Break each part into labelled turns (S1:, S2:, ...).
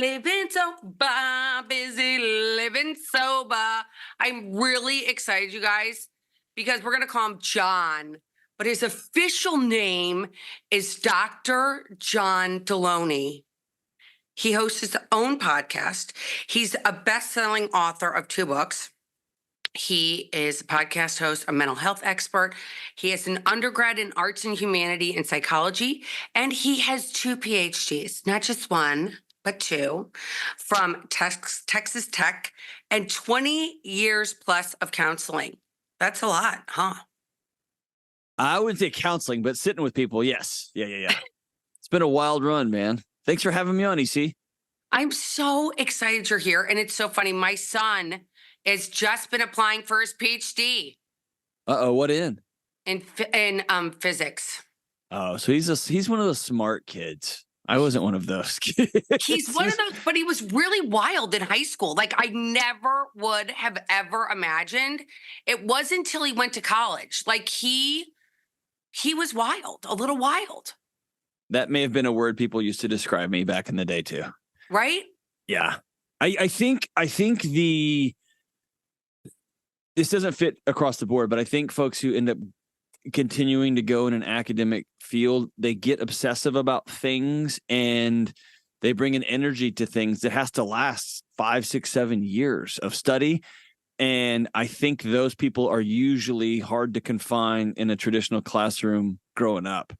S1: living sober, busy living sober. I'm really excited, you guys, because we're going to call him John, but his official name is Dr. John Delony. He hosts his own podcast. He's a best-selling author of 2 books. He is a podcast host, a mental health expert. He has an undergrad in arts and humanity and psychology, and he has 2 PhDs, not just 1, but 2, from Texas Tech, and 20 years plus of counseling. That's a lot, huh?
S2: I wouldn't say counseling, but sitting with people, yes. Yeah. It's been a wild run, man. Thanks for having me on, EC.
S1: I'm so excited you're here, and it's so funny. My son has just been applying for his PhD.
S2: What in?
S1: In physics.
S2: Oh, so he's one of those smart kids. I wasn't one of those kids.
S1: He's one of those, but he was really wild in high school. Like, I never would have ever imagined. It wasn't until he went to college. Like, he was wild, a little wild.
S2: That may have been a word people used to describe me back in the day too.
S1: Right?
S2: Yeah. I think this doesn't fit across the board, but I think folks who end up continuing to go in an academic field, they get obsessive about things and they bring an energy to things that has to last 5, 6, 7 years of study. And I think those people are usually hard to confine in a traditional classroom growing up.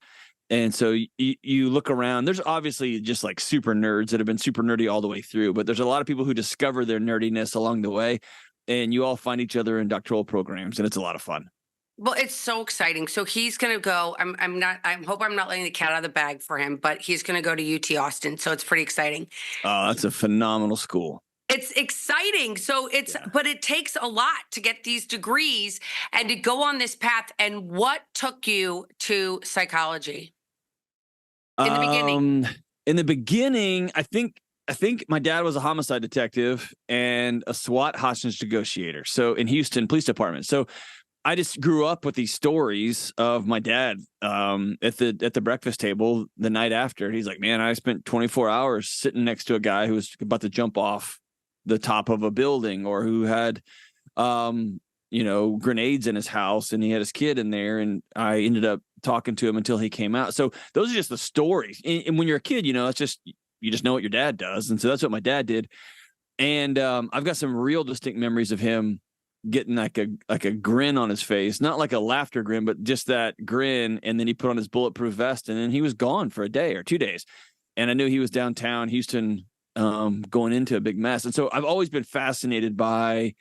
S2: And so you look around, there's obviously just like super nerds that have been super nerdy all the way through, but there's a lot of people who discover their nerdiness along the way, and you all find each other in doctoral programs, and it's a lot of fun.
S1: Well, it's so exciting. So he's going to go, I hope I'm not letting the cat out of the bag for him, but he's going to go to UT Austin. So it's pretty exciting.
S2: Oh, that's a phenomenal school.
S1: It's exciting. So but it takes a lot to get these degrees and to go on this path. And what took you to psychology? In the beginning?
S2: In the beginning, I think my dad was a homicide detective and a SWAT hostage negotiator. So in Houston Police Department. So I just grew up with these stories of my dad at the breakfast table the night after. He's like, man, I spent 24 hours sitting next to a guy who was about to jump off the top of a building, or who had grenades in his house, and he had his kid in there, and I ended up talking to him until he came out. So those are just the stories. And when you're a kid, it's just, you just know what your dad does. And so that's what my dad did. And I've got some real distinct memories of him getting like a grin on his face, not like a laughter grin, but just that grin. And then he put on his bulletproof vest, and then he was gone for a day or 2 days. And I knew he was downtown Houston, going into a big mess. And so I've always been fascinated by,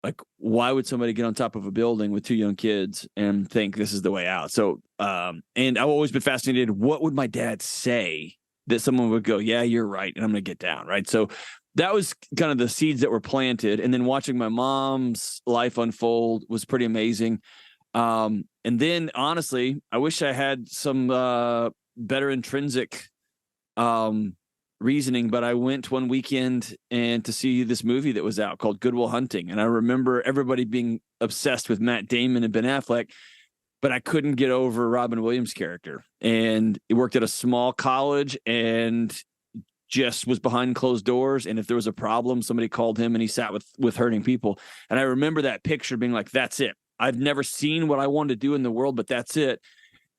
S2: like, why would somebody get on top of a building with 2 young kids and think this is the way out? So, and I've always been fascinated. What would my dad say that someone would go, yeah, you're right, and I'm going to get down, right? So that was kind of the seeds that were planted. And then watching my mom's life unfold was pretty amazing. And then, honestly, I wish I had some better intrinsic reasoning, but I went one weekend and to see this movie that was out called Good Will Hunting. And I remember everybody being obsessed with Matt Damon and Ben Affleck, but I couldn't get over Robin Williams' character. And he worked at a small college and just was behind closed doors. And if there was a problem, somebody called him and he sat with hurting people. And I remember that picture being like, that's it. I've never seen what I wanted to do in the world, but that's it.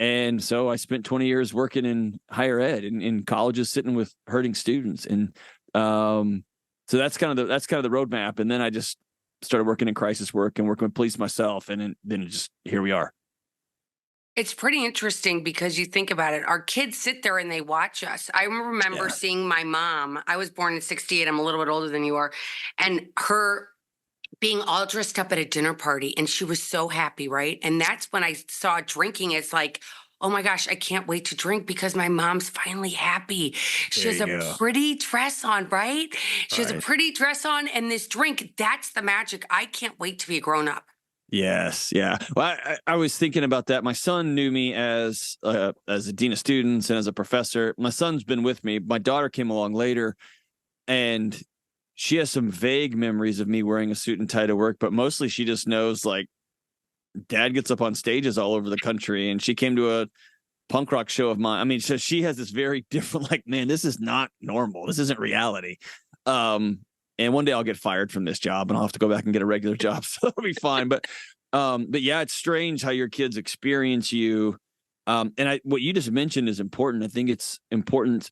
S2: And so I spent 20 years working in higher ed, in colleges, sitting with hurting students. And so that's kind of the roadmap. And then I just started working in crisis work and working with police myself. And then just, here we are.
S1: It's pretty interesting because you think about it. Our kids sit there and they watch us. I remember seeing my mom. I was born in 1968. I'm a little bit older than you are. And her being all dressed up at a dinner party, and she was so happy, right? And that's when I saw drinking as like, oh my gosh, I can't wait to drink because my mom's finally happy. She has a pretty dress on, right? She has a pretty dress on, and this drink, that's the magic. I can't wait to be a grown up.
S2: Yes. Yeah. Well, I was thinking about that. My son knew me as a dean of students and as a professor. My son's been with me. My daughter came along later, and she has some vague memories of me wearing a suit and tie to work, but mostly she just knows, like, dad gets up on stages all over the country. And she came to punk rock show of mine. I mean, so she has this very different, like, man, this is not normal. This isn't reality. And one day I'll get fired from this job and I'll have to go back and get a regular job. So it'll be fine. But yeah, it's strange how your kids experience you. And what you just mentioned is important. I think it's important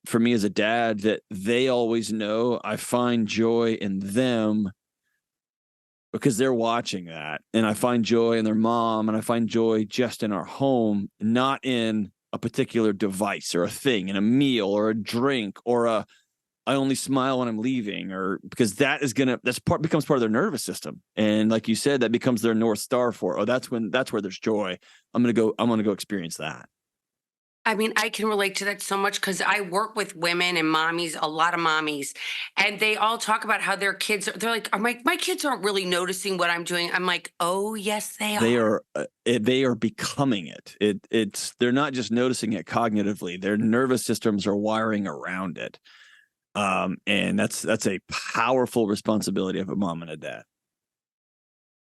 S2: for me as a dad that they always know I find joy in them because they're watching that. And I find joy in their mom, and I find joy just in our home, not in a particular device or a thing, in a meal or a drink or I only smile when I'm leaving, or because becomes part of their nervous system. And like you said, that becomes their North Star for, that's where there's joy. I'm going to go experience that.
S1: I mean, I can relate to that so much because I work with women and mommies, a lot of mommies, and they all talk about how their kids, they're like, my kids aren't really noticing what I'm doing. I'm like, oh, yes, they are.
S2: They are becoming it. They're not just noticing it cognitively. Their nervous systems are wiring around it. And that's a powerful responsibility of a mom and a dad.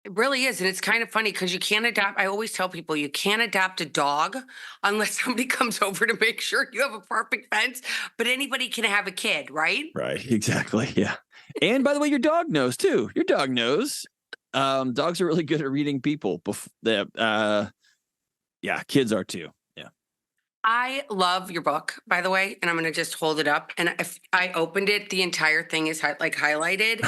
S1: It really is. And it's kind of funny because you can't adopt. I always tell people you can't adopt a dog unless somebody comes over to make sure you have a perfect fence. But anybody can have a kid, right?
S2: Right. Exactly. Yeah. And by the way, your dog knows too. Your dog knows. Dogs are really good at reading people. Yeah, kids are too. Yeah.
S1: I love your book, by the way, and I'm going to just hold it up. And if I opened it, the entire thing is highlighted.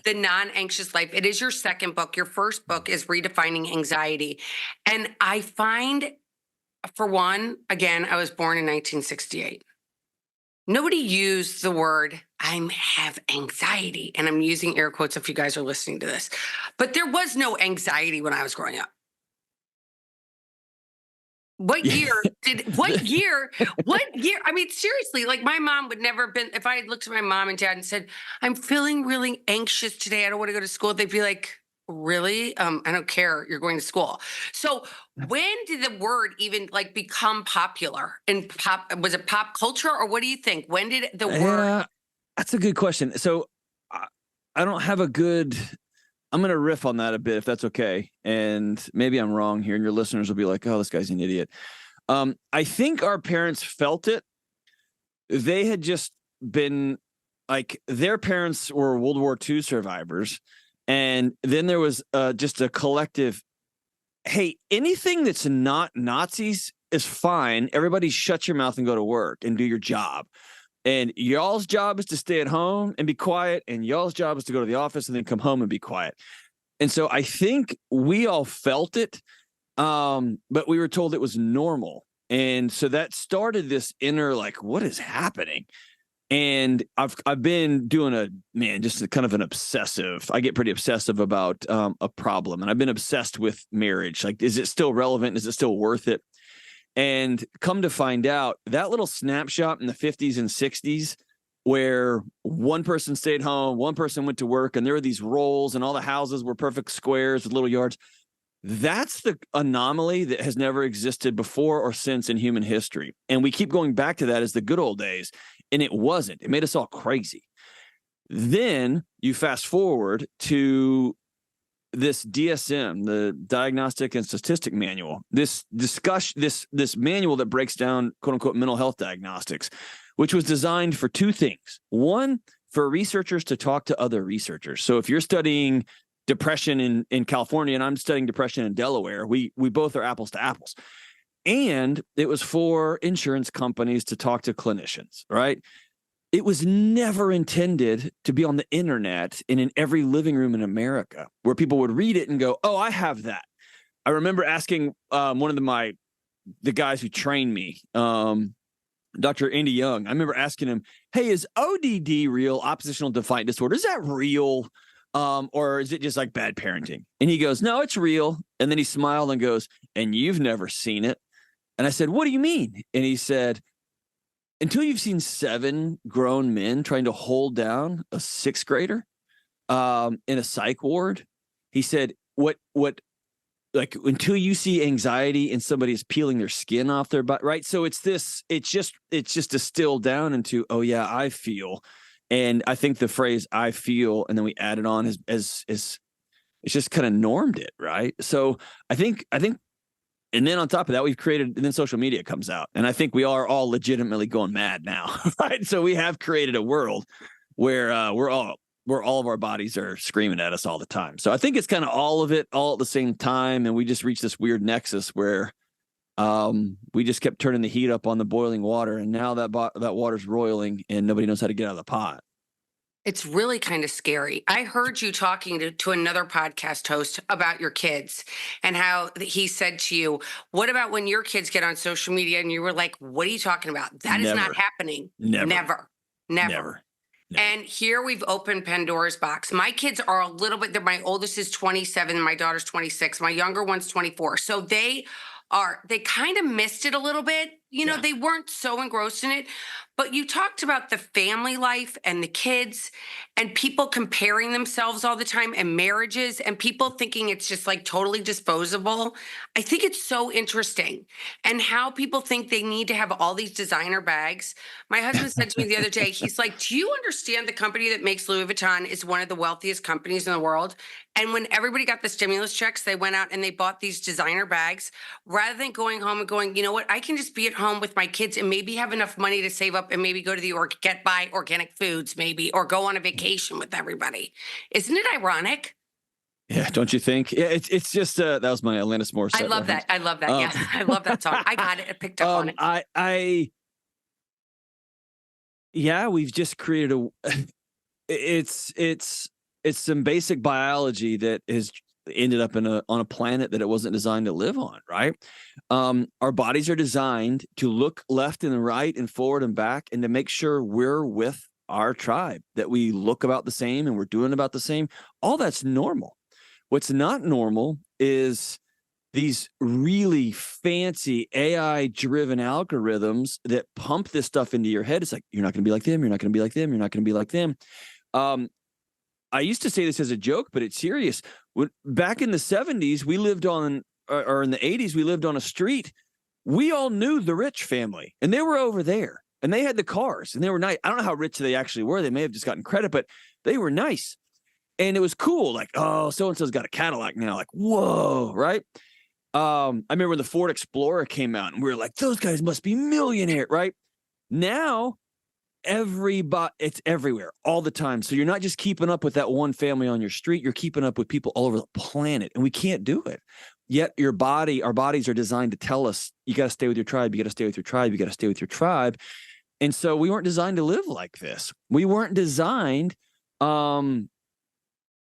S1: The Non-Anxious Life. It is your second book. Your first book is Redefining Anxiety. And I find, for one, again, I was born in 1968. Nobody used the word, I have anxiety. And I'm using air quotes if you guys are listening to this. But there was no anxiety when I was growing up. What year? I mean, seriously, like my mom would never have been, if I had looked at my mom and dad and said, I'm feeling really anxious today, I don't want to go to school, they'd be like, really? I don't care. You're going to school. So when did the word even like become popular in was it pop culture, or what do you think? When did the word?
S2: That's a good question. So I don't have I'm going to riff on that a bit, if that's okay. And maybe I'm wrong here, and your listeners will be like, oh, this guy's an idiot. I think our parents felt it. They had just been like, their parents were World War II survivors. And then there was just a collective, hey, anything that's not Nazis is fine. Everybody shut your mouth and go to work and do your job. And y'all's job is to stay at home and be quiet. And y'all's job is to go to the office and then come home and be quiet. And so I think we all felt it, but we were told it was normal. And so that started this inner, like, what is happening? And I've been doing just kind of an obsessive. I get pretty obsessive about a problem. And I've been obsessed with marriage. Like, is it still relevant? Is it still worth it? And come to find out, that little snapshot in the 50s and 60s where one person stayed home, one person went to work, and there were these roles and all the houses were perfect squares with little yards. That's the anomaly that has never existed before or since in human history. And we keep going back to that as the good old days. And it wasn't. It made us all crazy. Then you fast forward to this DSM, the Diagnostic and Statistic Manual, this manual that breaks down quote unquote mental health diagnostics, which was designed for two things. One, for researchers to talk to other researchers. So if you're studying depression in California and I'm studying depression in Delaware, we both are apples to apples. And it was for insurance companies to talk to clinicians, right? It was never intended to be on the internet and in every living room in America where people would read it and go, oh, I have that. I remember asking one of the guys who trained me, Dr. Andy Young. I remember asking him, hey, is ODD real, oppositional defiant disorder? Is that real? Or is it just like bad parenting? And he goes, no, it's real. And then he smiled and goes, and you've never seen it. And I said, what do you mean? And he said, until you've seen 7 grown men trying to hold down a 6th grader in a psych ward, he said, until you see anxiety and somebody is peeling their skin off their butt, right? So it's just distilled down into, oh yeah, I feel. And I think the phrase I feel, and then we added on as it's just kind of normed it, right? So I think And then on top of that, we've created, and then social media comes out. And I think we are all legitimately going mad now, right? So we have created a world where where all of our bodies are screaming at us all the time. So I think it's kind of all of it all at the same time. And we just reached this weird nexus where we just kept turning the heat up on the boiling water. And now that water's roiling and nobody knows how to get out of the pot.
S1: It's really kind of scary. I heard you talking to another podcast host about your kids and how he said to you, what about when your kids get on social media? And you were like, what are you talking about? That is not happening. Never. And here we've opened Pandora's box. My kids are a little bit, my oldest is 27, my daughter's 26, my younger one's 24. So they kind of missed it a little bit. You know, they weren't so engrossed in it. But you talked about the family life and the kids and people comparing themselves all the time and marriages and people thinking it's just like totally disposable. I think it's so interesting and how people think they need to have all these designer bags. My husband said to me the other day, he's like, do you understand the company that makes Louis Vuitton is one of the wealthiest companies in the world? And when everybody got the stimulus checks, they went out and they bought these designer bags rather than going home and going, you know what, I can just be at home with my kids and maybe have enough money to save up and maybe go to the buy organic foods maybe, or go on a vacation with everybody. Isn't it ironic?
S2: Yeah, don't you think? Yeah, it's just that was my Alanis Morissette.
S1: I love that. I love that. Yeah, I love that song. I got it. I picked up on it.
S2: We've just created it's some basic biology that has ended up on a planet that it wasn't designed to live on, right? Our bodies are designed to look left and right and forward and back and to make sure we're with our tribe, that we look about the same and we're doing about the same. All that's normal. What's not normal is these really fancy AI-driven algorithms that pump this stuff into your head. It's like, you're not going to be like them. You're not going to be like them. You're not going to be like them. I used to say this as a joke, but it's serious. Back in the 70s, we lived on, or in the 80s, we lived on a street. We all knew the rich family, and they were over there, and they had the cars, and they were nice. I don't know how rich they actually were. They may have just gotten credit, but they were nice. And it was cool. Like, oh, so-and-so's got a Cadillac now. Like, whoa, right? I remember when the Ford Explorer came out, and we were like, those guys must be millionaire, right? Now, it's everywhere all the time. So you're not just keeping up with that one family on your street, you're keeping up with people all over the planet, and we can't do it. Yet our bodies are designed to tell us, you got to stay with your tribe, you got to stay with your tribe, you got to stay with your tribe. And so we weren't designed to live like this. We weren't designed. Man,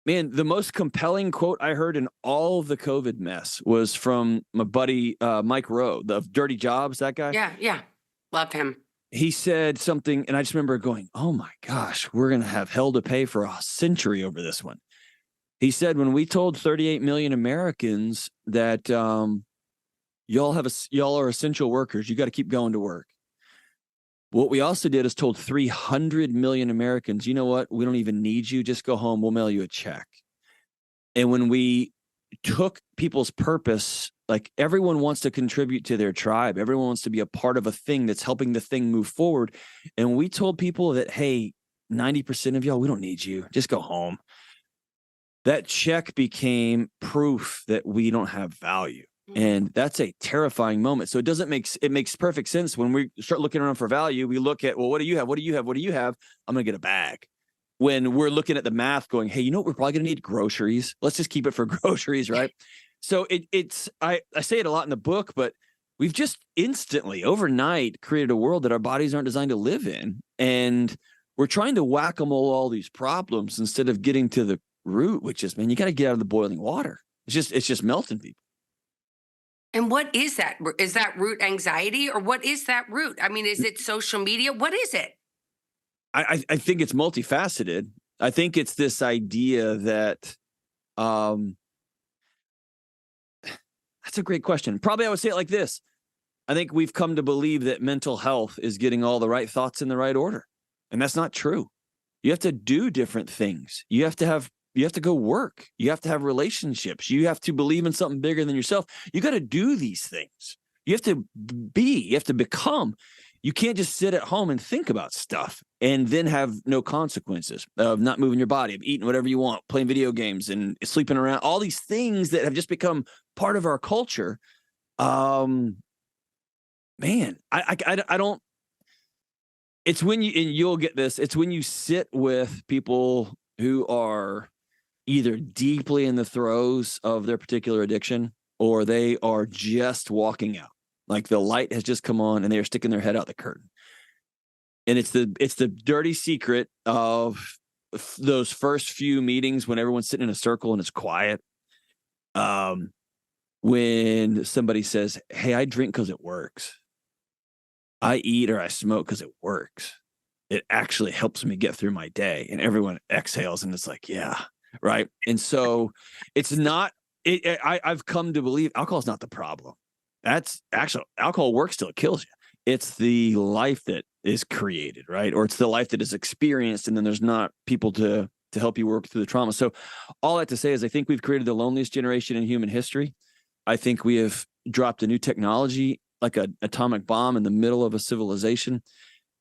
S2: the most compelling quote I heard in all of the COVID mess was from my buddy Mike Rowe, the Dirty Jobs, that guy.
S1: Yeah. Love him.
S2: He said something, and I just remember going, oh my gosh, we're going to have hell to pay for a century over this one. He said, when we told 38 million Americans that y'all are essential workers, you got to keep going to work. What we also did is told 300 million Americans, you know what? We don't even need you. Just go home. We'll mail you a check. And when we took people's purpose, like everyone wants to contribute to their tribe. Everyone wants to be a part of a thing that's helping the thing move forward. And we told people that, hey, 90% of y'all, we don't need you. Just go home. That check became proof that we don't have value. And that's a terrifying moment. So it makes perfect sense when we start looking around for value. We look at, well, what do you have? What do you have? What do you have? I'm going to get a bag. When we're looking at the math going, hey, you know what? We're probably going to need groceries. Let's just keep it for groceries, right? So I say it a lot in the book, but we've just instantly overnight created a world that our bodies aren't designed to live in. And we're trying to whack-a-mole all these problems instead of getting to the root, which is, man, you got to get out of the boiling water. It's just melting people.
S1: And what is that? Is that root anxiety, or what is that root? I mean, is it social media? What is it?
S2: I think it's multifaceted. I think it's this idea that, that's a great question. Probably I would say it like this. I think we've come to believe that mental health is getting all the right thoughts in the right order. And that's not true. You have to do different things. You have to go work. You have to have relationships. You have to believe in something bigger than yourself. You got to do these things. You have to become. You can't just sit at home and think about stuff and then have no consequences of not moving your body, of eating whatever you want, playing video games and sleeping around, all these things that have just become part of our culture. Man, I don't. It's when and you'll get this. It's when you sit with people who are either deeply in the throes of their particular addiction, or they are just walking out. Like the light has just come on and they are sticking their head out the curtain. And it's the dirty secret of those first few meetings when everyone's sitting in a circle and it's quiet. When somebody says, "Hey, I drink because it works. I eat or I smoke because it works. It actually helps me get through my day." And everyone exhales and it's like, yeah, right. And so it's not, I've come to believe alcohol is not the problem. That's actually, alcohol works till it kills you. It's the life that is created, right? Or it's the life that is experienced, and then there's not people to help you work through the trauma. So all that to say is I think we've created the loneliest generation in human history. I think we have dropped a new technology like an atomic bomb in the middle of a civilization.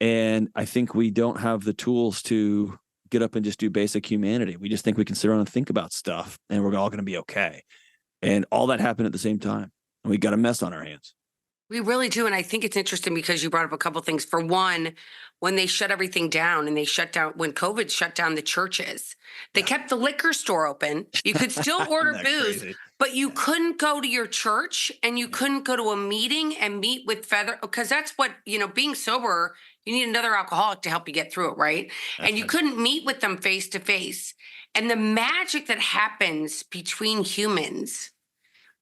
S2: And I think we don't have the tools to get up and just do basic humanity. We just think we can sit around and think about stuff and we're all going to be okay. And all that happened at the same time. And we got a mess on our hands.
S1: We really do. And I think it's interesting because you brought up a couple things. For one, when they shut everything down and they shut down, when COVID shut down the churches, they kept the liquor store open. You could still order booze,
S2: crazy?
S1: but you couldn't go to your church and you couldn't go to a meeting and meet with because that's what, being sober, you need another alcoholic to help you get through it, right?
S2: That's
S1: And you
S2: right.
S1: couldn't meet with them face to face. And the magic that happens between humans,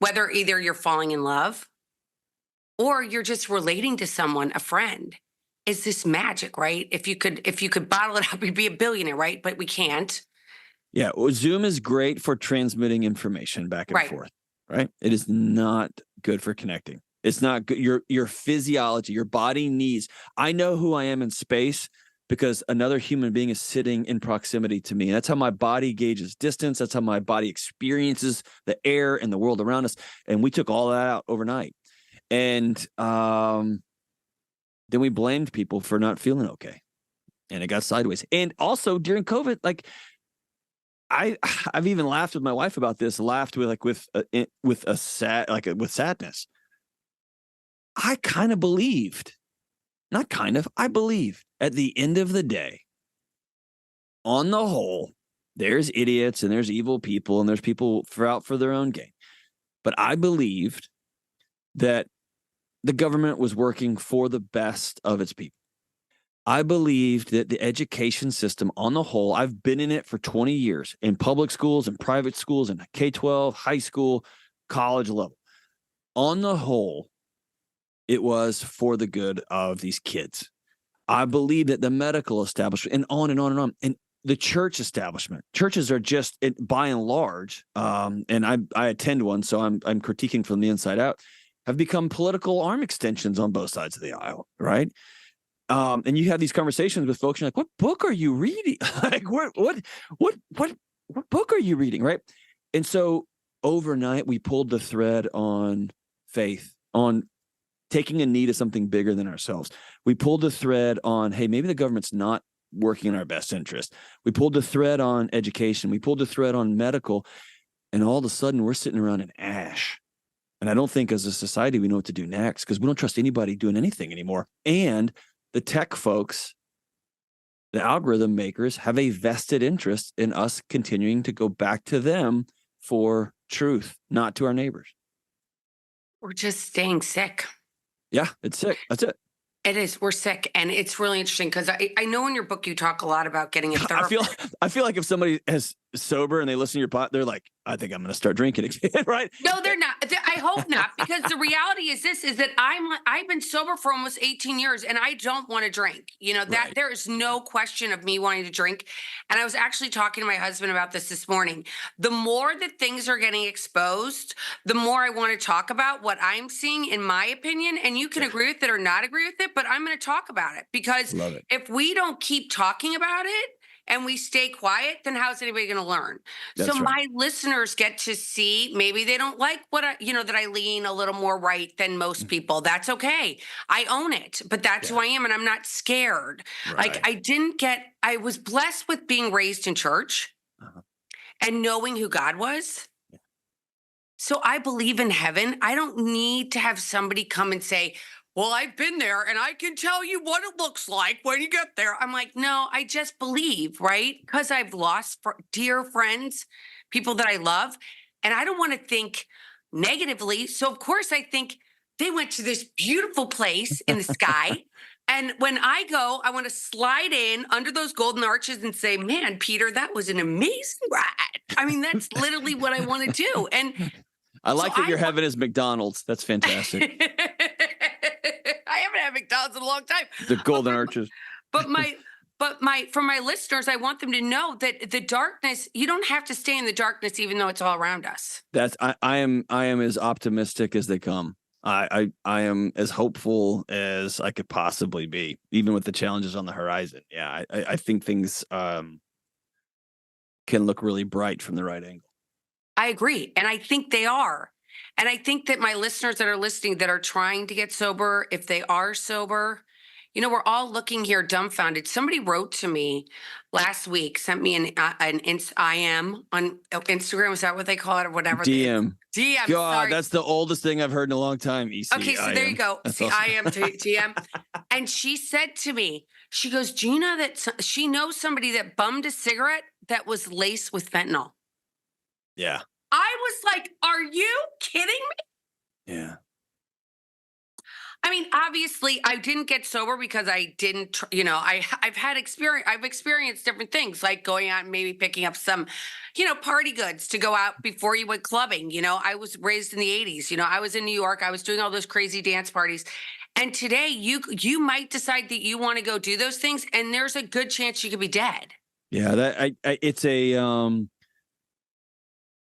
S1: whether either you're falling in love or you're just relating to someone, a friend, is this magic, right? If you could bottle it up, you'd be a billionaire, right? But we can't.
S2: Yeah. Well, Zoom is great for transmitting information back and
S1: Right.
S2: forth, right? It is not good for connecting. It's not good. Your physiology, your body needs. I know who I am in space because another human being is sitting in proximity to me. And that's how my body gauges distance. That's how my body experiences the air and the world around us. And we took all that out overnight. And then we blamed people for not feeling okay. And it got sideways. And also during COVID, like I've even laughed with my wife about this, laughed with sadness. I kind of believed, not kind of, I believed at the end of the day, on the whole, there's idiots and there's evil people and there's people out for their own gain. But I believed that the government was working for the best of its people. I believed that the education system on the whole, I've been in it for 20 years in public schools and private schools and K-12, high school, college level. On the whole, it was for the good of these kids. I believe that the medical establishment and on and on and on. And the church establishment, churches are just by and large, and I attend one, so I'm critiquing from the inside out, have become political arm extensions on both sides of the aisle, right? And you have these conversations with folks, and you're like, what book are you reading? Like, what book are you reading, right? And so overnight, we pulled the thread on faith, on taking a knee to something bigger than ourselves. We pulled the thread on, hey, maybe the government's not working in our best interest. We pulled the thread on education. We pulled the thread on medical. And all of a sudden, we're sitting around in ash. And I don't think as a society we know what to do next because we don't trust anybody doing anything anymore. And the tech folks, the algorithm makers, have a vested interest in us continuing to go back to them for truth, not to our neighbors.
S1: We're just staying sick.
S2: Yeah, it's sick. That's it.
S1: It is. We're sick. And it's really interesting because I know in your book you talk a lot about getting a therapist.
S2: I feel like if somebody is sober and they listen to your pot, they're like, I think I'm going to start drinking again, right?
S1: No, they're not. I hope not, because the reality is that I've been sober for almost 18 years and I don't want to drink. That
S2: Right.
S1: there is no question of me wanting to drink. And I was actually talking to my husband about this morning. The more that things are getting exposed, the more I want to talk about what I'm seeing, in my opinion. And you can agree with it or not agree with it, but I'm going to talk about it because
S2: Love it.
S1: if we don't keep talking about it, and we stay quiet, then how's anybody going to learn?
S2: That's
S1: So
S2: right.
S1: my listeners get to see, maybe they don't like what that I lean a little more right than most people. That's okay. I own it, but that's who I am. And I'm not scared.
S2: Right.
S1: Like I was blessed with being raised in church
S2: Uh-huh.
S1: and knowing who God was. So I believe in heaven. I don't need to have somebody come and say, well, I've been there and I can tell you what it looks like when you get there. I'm like, no, I just believe, right? Because I've lost dear friends, people that I love, and I don't want to think negatively. So, of course, I think they went to this beautiful place in the sky. And when I go, I want to slide in under those golden arches and say, man, Peter, that was an amazing ride. I mean, that's literally what I want to do. And
S2: I
S1: so
S2: like that your heaven is McDonald's. That's fantastic.
S1: I haven't had McDonald's in a long time.
S2: The golden arches.
S1: But for my listeners, I want them to know that the darkness, you don't have to stay in the darkness, even though it's all around us.
S2: I am as optimistic as they come. I am as hopeful as I could possibly be, even with the challenges on the horizon. Yeah, I think things can look really bright from the right angle.
S1: I agree. And I think they are. And I think that my listeners that are listening that are trying to get sober, if they are sober, we're all looking here dumbfounded. Somebody wrote to me last week, sent me an IM on Instagram. Is that what they call it or whatever?
S2: DM.
S1: DM.
S2: God,
S1: sorry.
S2: that's the oldest thing I've heard in a long time. EC,
S1: okay, so there you go.
S2: That's
S1: See,
S2: awesome.
S1: IM to DM. And she said to me, she goes, do you know that she knows somebody that bummed a cigarette that was laced with fentanyl?
S2: Yeah.
S1: I was like, are you kidding me?
S2: Yeah.
S1: I mean, obviously, I didn't get sober because I didn't, I've had experience. I've experienced different things, like going out and maybe picking up some, party goods to go out before you went clubbing. I was raised in the 80s. I was in New York. I was doing all those crazy dance parties. And today, you might decide that you want to go do those things, and there's a good chance you could be dead.
S2: Yeah, that it's a.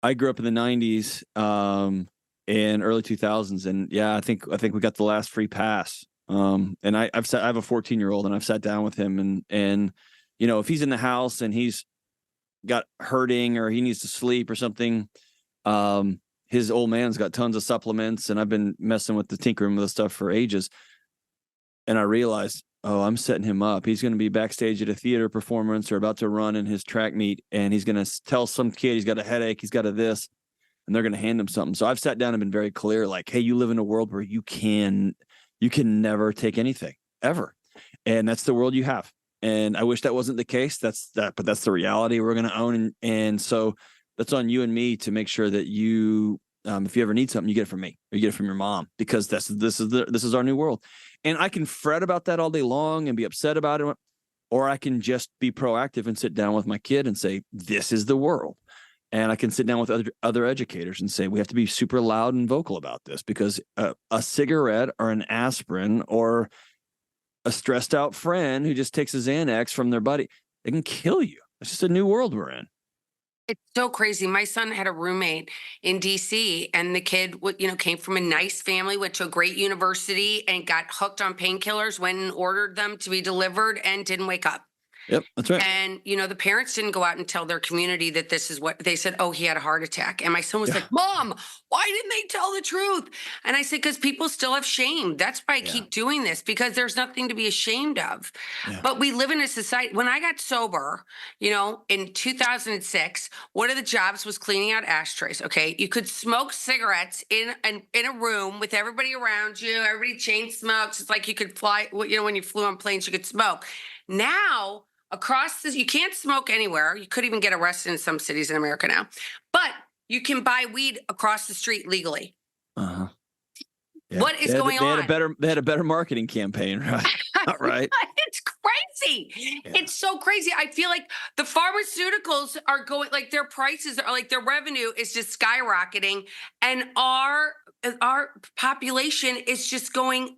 S2: I grew up in the 90s. In early 2000s, and yeah, I think we got the last free pass. And I have a 14-year-old, and I've sat down with him, and if he's in the house and he's got hurting or he needs to sleep or something, his old man's got tons of supplements, and I've been messing with the tinkering with the stuff for ages. And I realized, oh, I'm setting him up. He's going to be backstage at a theater performance or about to run in his track meet, and he's going to tell some kid he's got a headache, he's got a this. And they're going to hand them something. So I've sat down and been very clear, like, hey, you live in a world where you can never take anything ever. And that's the world you have. And I wish that wasn't the case. But that's the reality we're going to own. And so that's on you and me to make sure that you, if you ever need something, you get it from me or you get it from your mom, because this is our new world. And I can fret about that all day long and be upset about it. Or I can just be proactive and sit down with my kid and say, this is the world. And I can sit down with other educators and say, we have to be super loud and vocal about this, because a cigarette or an aspirin or a stressed out friend who just takes a Xanax from their buddy, they can kill you. It's just a new world we're in.
S1: It's so crazy. My son had a roommate in DC, and the kid came from a nice family, went to a great university, and got hooked on painkillers, went and ordered them to be delivered, and didn't wake up.
S2: Yep, that's right.
S1: And, the parents didn't go out and tell their community that this is what they said. Oh, he had a heart attack. And my son was like, Mom, why didn't they tell the truth? And I said, because people still have shame. That's why I keep doing this, because there's nothing to be ashamed of. Yeah. But we live in a society. When I got sober, in 2006, one of the jobs was cleaning out ashtrays. Okay. You could smoke cigarettes in a room with everybody around you. Everybody chain smokes. It's like you could fly, when you flew on planes, you could smoke. Now, you can't smoke anywhere. You could even get arrested in some cities in America now, but you can buy weed across the street legally.
S2: Uh-huh. Yeah.
S1: What is going on?
S2: They had a better marketing campaign, right? Right.
S1: It's crazy. Yeah. It's so crazy. I feel like the pharmaceuticals are going, like their prices are, like their revenue is just skyrocketing, and our population is just going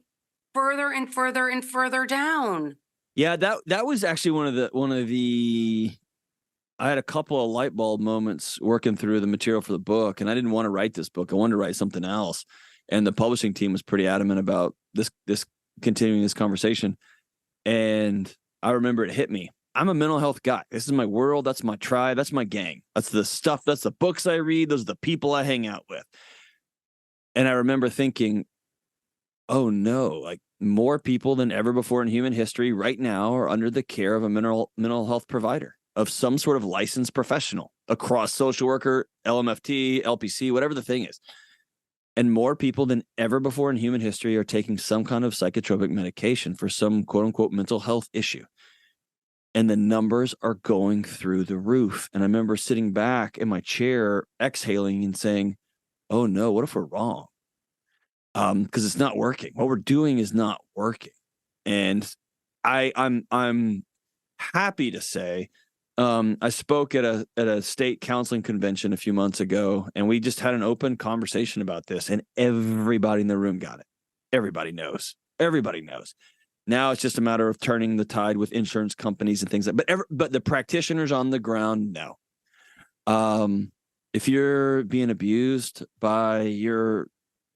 S1: further and further and further down.
S2: Yeah, that was actually one of the I had a couple of light bulb moments working through the material for the book, and I didn't want to write this book. I wanted to write something else. And the publishing team was pretty adamant about this continuing this conversation. And I remember it hit me. I'm a mental health guy. This is my world. That's my tribe. That's my gang. That's the stuff. That's the books I read. Those are the people I hang out with. And I remember thinking, oh no, like more people than ever before in human history right now are under the care of a mental health provider, of some sort of licensed professional. across social worker, LMFT, LPC, whatever the thing is. And more people than ever before in human history are taking some kind of psychotropic medication for some quote unquote mental health issue. And the numbers are going through the roof. And I remember sitting back in my chair, exhaling and saying, oh no, what if we're wrong? Because it's not working. What we're doing is not working. And I'm happy to say, I spoke at a state counseling convention a few months ago, and we just had an open conversation about this, and everybody in the room got it. Everybody knows. Everybody knows. Now it's just a matter of turning the tide with insurance companies and things like that. But the practitioners on the ground know. If you're being abused by your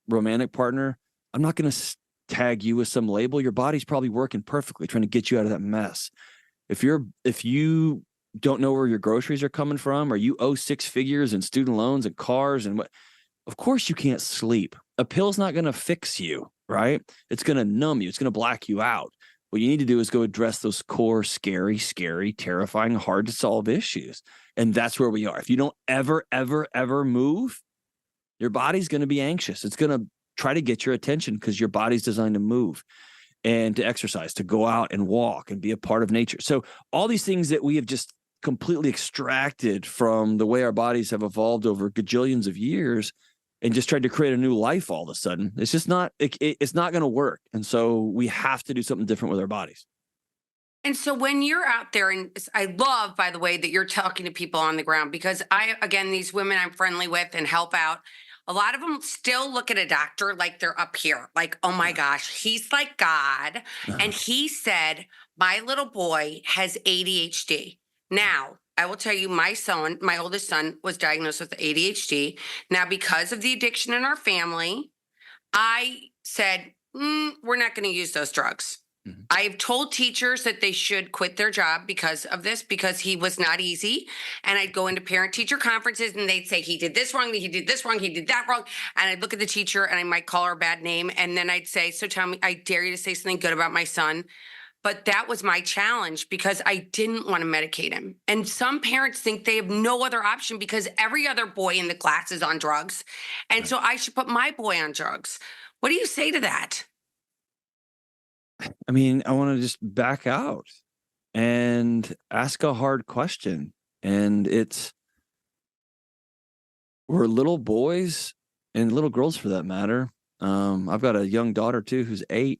S2: romantic partner, I'm not going to tag you with some label. Your body's probably working perfectly, trying to get you out of that mess. If you don't know where your groceries are coming from, or you owe 6 figures in student loans and cars and what, of course you can't sleep. A pill's not going to fix you, right? It's going to numb you. It's going to black you out. What you need to do is go address those core, scary, terrifying, hard to solve issues. And that's where we are. If you don't ever move, your body's going to be anxious. It's going to try to get your attention because your body's designed to move and to exercise, to go out and walk and be a part of nature. So all these things that we have just completely extracted from the way our bodies have evolved over gajillions of years and just tried to create a new life all of a sudden, it's just not, it's not going to work. And so we have to do something different with our bodies.
S1: And so when you're out there, and I love, by the way, that you're talking to people on the ground, because again, these women I'm friendly with and help out, a lot of them still look at a doctor like they're up here, like, oh my gosh, he's like God. And he said, my little boy has ADHD. Now, I will tell you, my oldest son was diagnosed with ADHD. Now, because of the addiction in our family, I said, we're not going to use those drugs. Mm-hmm. I've told teachers that they should quit their job because of this, because he was not easy. And I'd go into parent-teacher conferences and they'd say, he did this wrong, he did this wrong, he did that wrong. And I'd look at the teacher and I might call her a bad name. And then I'd say, so tell me, I dare you to say something good about my son. But that was my challenge because I didn't want to medicate him. And some parents think they have no other option because every other boy in the class is on drugs. And so I should put my boy on drugs. What do you say to that?
S2: I mean, I want to just back out and ask a hard question. And we're little boys and little girls for that matter. I've got a young daughter too, who's 8.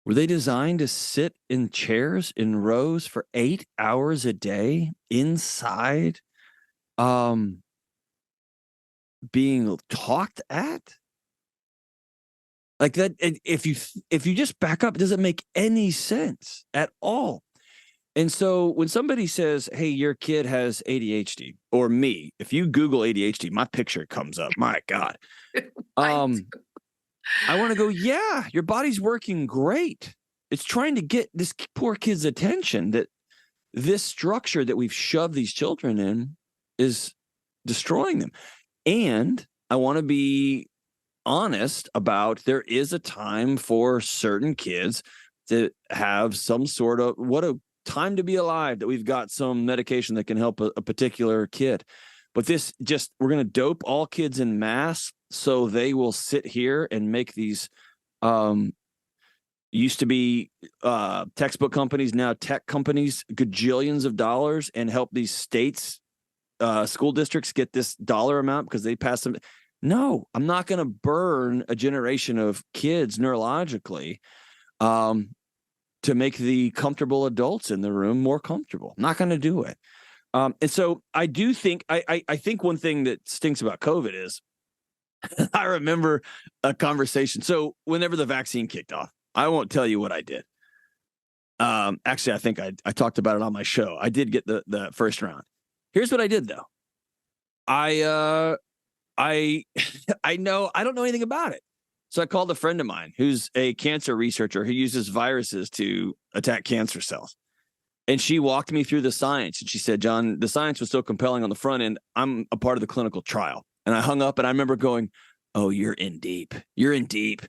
S2: Were they designed to sit in chairs in rows for 8 hours a day inside, being talked at? Like that, if you just back up, it doesn't make any sense at all. And so when somebody says, hey, your kid has ADHD, or me, if you Google ADHD, my picture comes up. My God. I want to go, yeah, your body's working great. It's trying to get this poor kid's attention, that this structure that we've shoved these children in is destroying them. And I want to be honest about, there is a time for certain kids to have some sort of, what a time to be alive, that we've got some medication that can help a particular kid. But this just, we're going to dope all kids in mass so they will sit here and make these, used to be textbook companies, now tech companies, gajillions of dollars, and help these states, school districts get this dollar amount because they pass them. No, I'm not going to burn a generation of kids neurologically to make the comfortable adults in the room more comfortable. I'm not going to do it. And so I do think, I think one thing that stinks about COVID is, I remember a conversation. So whenever the vaccine kicked off, I won't tell you what I did. Actually, I think I talked about it on my show. I did get the first round. Here's what I did though. I don't know anything about it. So I called a friend of mine who's a cancer researcher who uses viruses to attack cancer cells. And she walked me through the science. And she said, John, the science was so compelling on the front end. I'm a part of the clinical trial. And I hung up and I remember going, oh, you're in deep. You're in deep.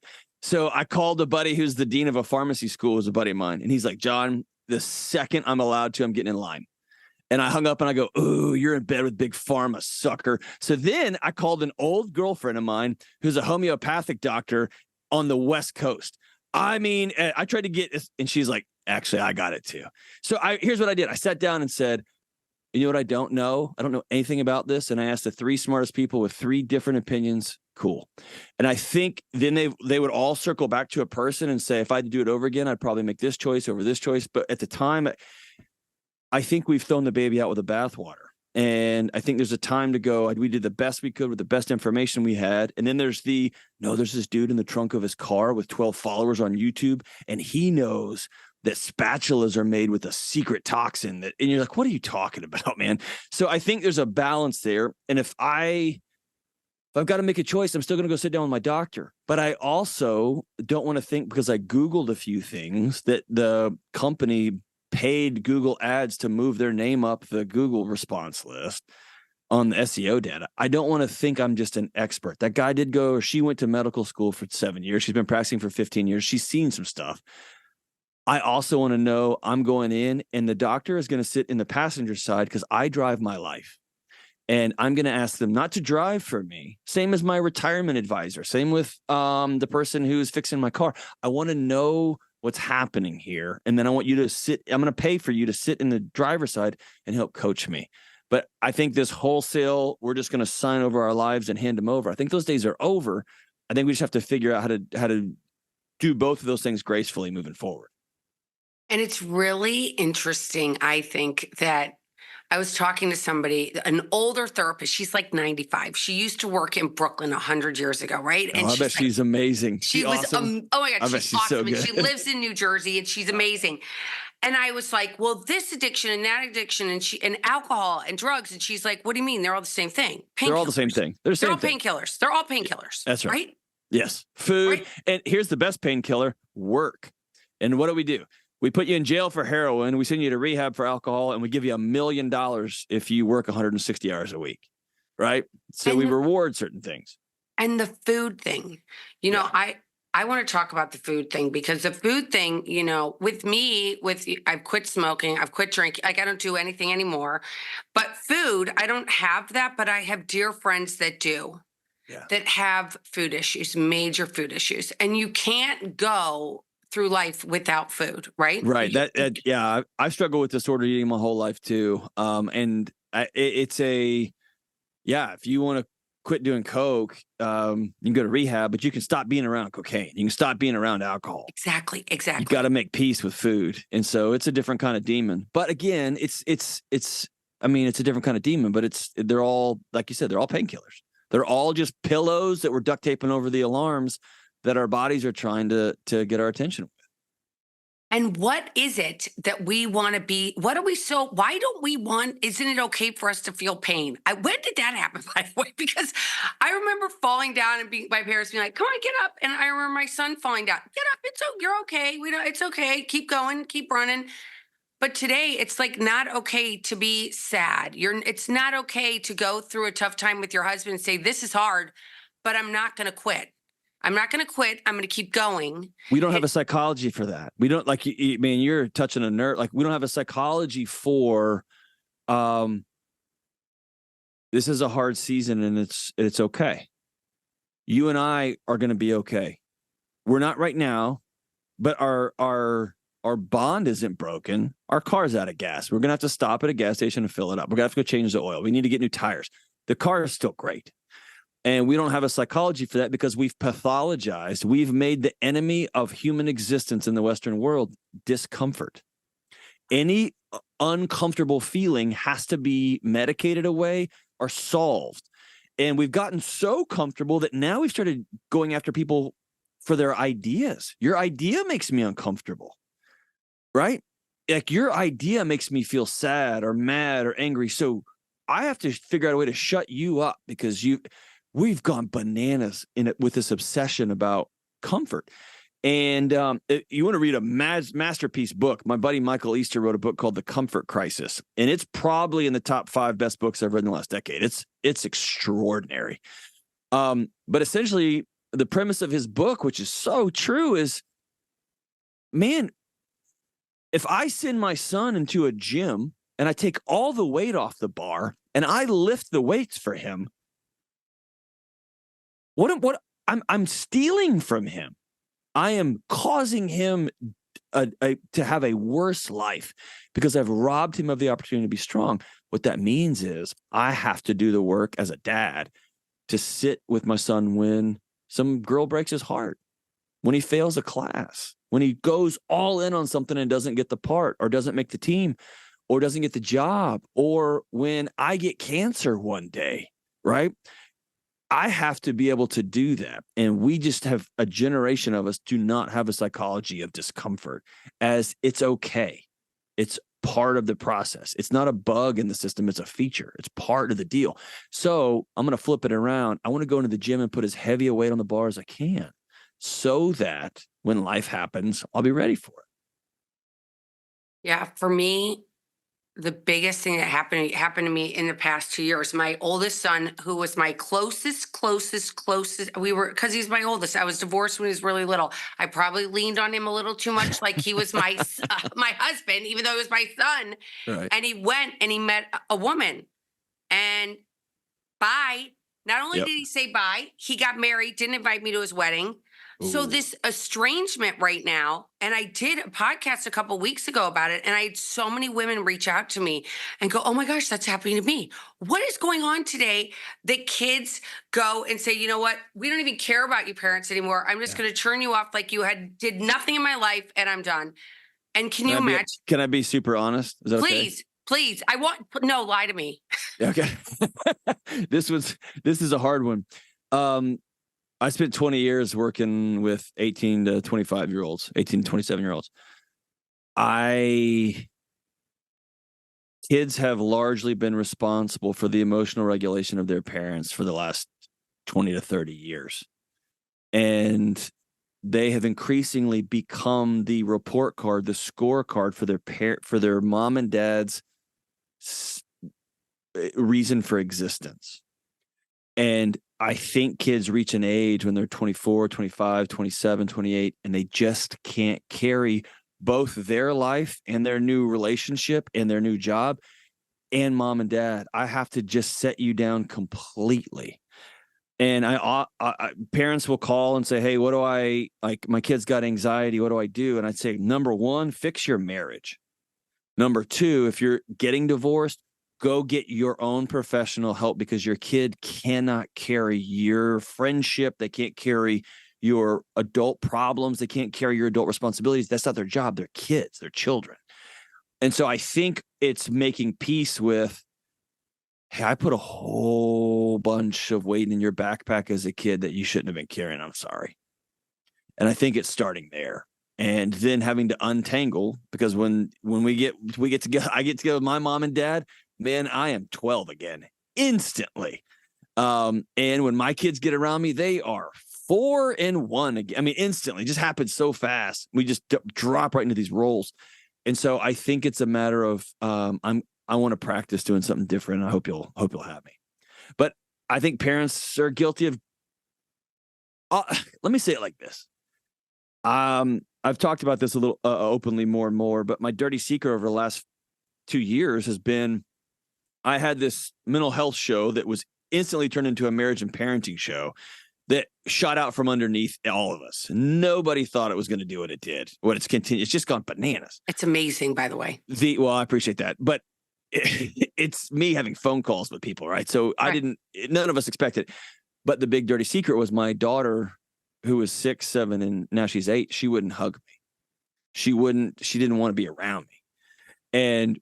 S2: So I called a buddy who's the dean of a pharmacy school, who's a buddy of mine. And he's like, John, the second I'm allowed to, I'm getting in line. And I hung up and I go, "Ooh, you're in bed with Big Pharma, sucker." So then I called an old girlfriend of mine who's a homeopathic doctor on the West Coast. I mean, I tried to get this, and she's like, "Actually, I got it too." So here's what I did. I sat down and said, "You know what I don't know? I don't know anything about this." And I asked the 3 smartest people with 3 different opinions. Cool. And I think then they would all circle back to a person and say, if I had to do it over again, I'd probably make this choice over this choice. But at the time, I think we've thrown the baby out with the bathwater. And I think there's a time to go. We did the best we could with the best information we had. And then there's there's this dude in the trunk of his car with 12 followers on YouTube, and he knows that spatulas are made with a secret toxin and you're like, what are you talking about, man? So I think there's a balance there. And if I've got to make a choice, I'm still going to go sit down with my doctor. But I also don't want to think, because I Googled a few things, that the company paid Google ads to move their name up the Google response list on the SEO data. I don't want to think I'm just an expert. That guy she went to medical school for 7 years. She's been practicing for 15 years. She's seen some stuff. I also want to know I'm going in and the doctor is going to sit in the passenger side because I drive my life. And I'm going to ask them not to drive for me. Same as my retirement advisor. Same with the person who's fixing my car. I want to know what's happening here. And then I want you to sit. I'm going to pay for you to sit in the driver's side and help coach me. But I think this wholesale, we're just going to sign over our lives and hand them over. I think those days are over. I think we just have to figure out how to do both of those things gracefully moving forward.
S1: And it's really interesting, I think, that I was talking to somebody, an older therapist. She's like 95. She used to work in Brooklyn 100 years ago, right?
S2: And I bet she's amazing.
S1: She was,
S2: awesome.
S1: oh my God, she's awesome.
S2: So good.
S1: And she lives in New Jersey, and she's amazing. And I was like, well, this addiction and that addiction and alcohol and drugs. And she's like, what do you mean? They're all the same thing.
S2: They're all the same thing. They're
S1: all painkillers. They're all painkillers.
S2: That's right.
S1: Right?
S2: Yes. Food. Right? And here's the best painkiller: work. And what do? We put you in jail for heroin. We send you to rehab for alcohol, and we give you $1 million if you work 160 hours a week. Right. So we reward certain things.
S1: And the food thing, I want to talk about the food thing, because the food thing, with me, I've quit smoking, I've quit drinking, like I don't do anything anymore. But food, I don't have that, but I have dear friends that do, that have food issues, major food issues. And you can't go through life without food, right?
S2: Right. I've struggled with disordered eating my whole life too. If you want to quit doing coke, you can go to rehab, but you can stop being around cocaine. You can stop being around alcohol.
S1: Exactly.
S2: You got to make peace with food. And so it's a different kind of demon. But again, it's a different kind of demon, but they're all, like you said, they're all painkillers. They're all just pillows that we're duct taping over the alarms that our bodies are trying to get our attention with.
S1: And what is it that we want to be? Why don't we want, isn't it okay for us to feel pain? When did that happen, by the way? Because I remember falling down and my parents being like, come on, get up. And I remember my son falling down, get up, you're okay. It's okay. Keep going, keep running. But today it's like not okay to be sad. It's not okay to go through a tough time with your husband and say, this is hard, but I'm not going to quit. I'm not going to quit. I'm going to keep going.
S2: We don't have a psychology for that. We don't, like, man, you're touching a nerve. Like, we don't have a psychology for, this is a hard season and it's okay. You and I are going to be okay. We're not right now, but our bond isn't broken. Our car's out of gas. We're going to have to stop at a gas station and fill it up. We're going to have to go change the oil. We need to get new tires. The car is still great. And we don't have a psychology for that because we've pathologized. We've made the enemy of human existence in the Western world discomfort. Any uncomfortable feeling has to be medicated away or solved. And we've gotten so comfortable that now we've started going after people for their ideas. Your idea makes me uncomfortable, right? Like, your idea makes me feel sad or mad or angry. So I have to figure out a way to shut you up because we've gone bananas with this obsession about comfort. And you want to read a masterpiece book. My buddy Michael Easter wrote a book called The Comfort Crisis. And it's probably in the top 5 best books I've read in the last decade. It's extraordinary. But essentially, the premise of his book, which is so true, is, man, if I send my son into a gym and I take all the weight off the bar and I lift the weights for him, what I'm stealing from him. I am causing him to have a worse life because I've robbed him of the opportunity to be strong. What that means is I have to do the work as a dad to sit with my son when some girl breaks his heart, when he fails a class, when he goes all in on something and doesn't get the part or doesn't make the team or doesn't get the job, or when I get cancer one day, right? I have to be able to do that. And we just have a generation of us do not have a psychology of discomfort, as it's okay. It's part of the process. It's not a bug in the system. It's a feature. It's part of the deal. So I'm going to flip it around. I want to go into the gym and put as heavy a weight on the bar as I can so that when life happens, I'll be ready for it.
S1: Yeah, for me, the biggest thing that happened to me in the past 2 years, my oldest son, who was my closest, we were, because he's my oldest. I was divorced when he was really little. I probably leaned on him a little too much, like he was my my husband, even though he was my son.
S2: Right.
S1: And he went and he met a woman, and bye. Not only
S2: Yep.
S1: did he say bye, he got married, didn't invite me to his wedding. So
S2: Ooh.
S1: this estrangement right now, and I did a podcast a couple weeks ago about it, and I had so many women reach out to me and go, "Oh my gosh, that's happening to me. What is going on today that kids go and say, you know what? We don't even care about you parents anymore. I'm just
S2: Yeah.
S1: going to turn you off like you did nothing in my life, and I'm done." And can you imagine?
S2: Can I be super honest? Is that
S1: Please. No, lie to me.
S2: okay? Okay. This is a hard one. I spent 20 years working with 18 to 25-year-olds, 18 to 27-year-olds. Kids have largely been responsible for the emotional regulation of their parents for the last 20 to 30 years. And they have increasingly become the report card, the scorecard for their mom and dad's reason for existence. And I think kids reach an age when they're 24, 25, 27, 28, and they just can't carry both their life and their new relationship and their new job and mom and dad. I have to just set you down completely. And parents will call and say, "Hey, what do I like? My kid's got anxiety. What do I do?" And I'd say, number one, fix your marriage. Number two, if you're getting divorced, go get your own professional help, because your kid cannot carry your friendship. They can't carry your adult problems. They can't carry your adult responsibilities. That's not their job. They're kids. They're children. And so I think it's making peace with, hey, I put a whole bunch of weight in your backpack as a kid that you shouldn't have been carrying. I'm sorry. And I think it's starting there. And then having to untangle, because when we get together, I get together with my mom and dad, man, I am 12 again instantly. And when my kids get around me, they are 4 and 1 again. I mean, instantly. It just happens so fast. We just drop right into these roles. And so I think it's a matter of I want to practice doing something different. I hope you'll have me. But I think parents are guilty of. Let me say it like this. I've talked about this a little openly more and more, but my dirty secret over the last 2 years has been, I had this mental health show that was instantly turned into a marriage and parenting show that shot out from underneath all of us. Nobody thought it was going to do what it did. It's just gone bananas.
S1: It's amazing, by the way.
S2: Well, I appreciate that, but it's me having phone calls with people, right? So
S1: Right.
S2: None of us expected. But the big dirty secret was my daughter, who was 6, 7, and now she's 8. She wouldn't hug me. She didn't want to be around me. And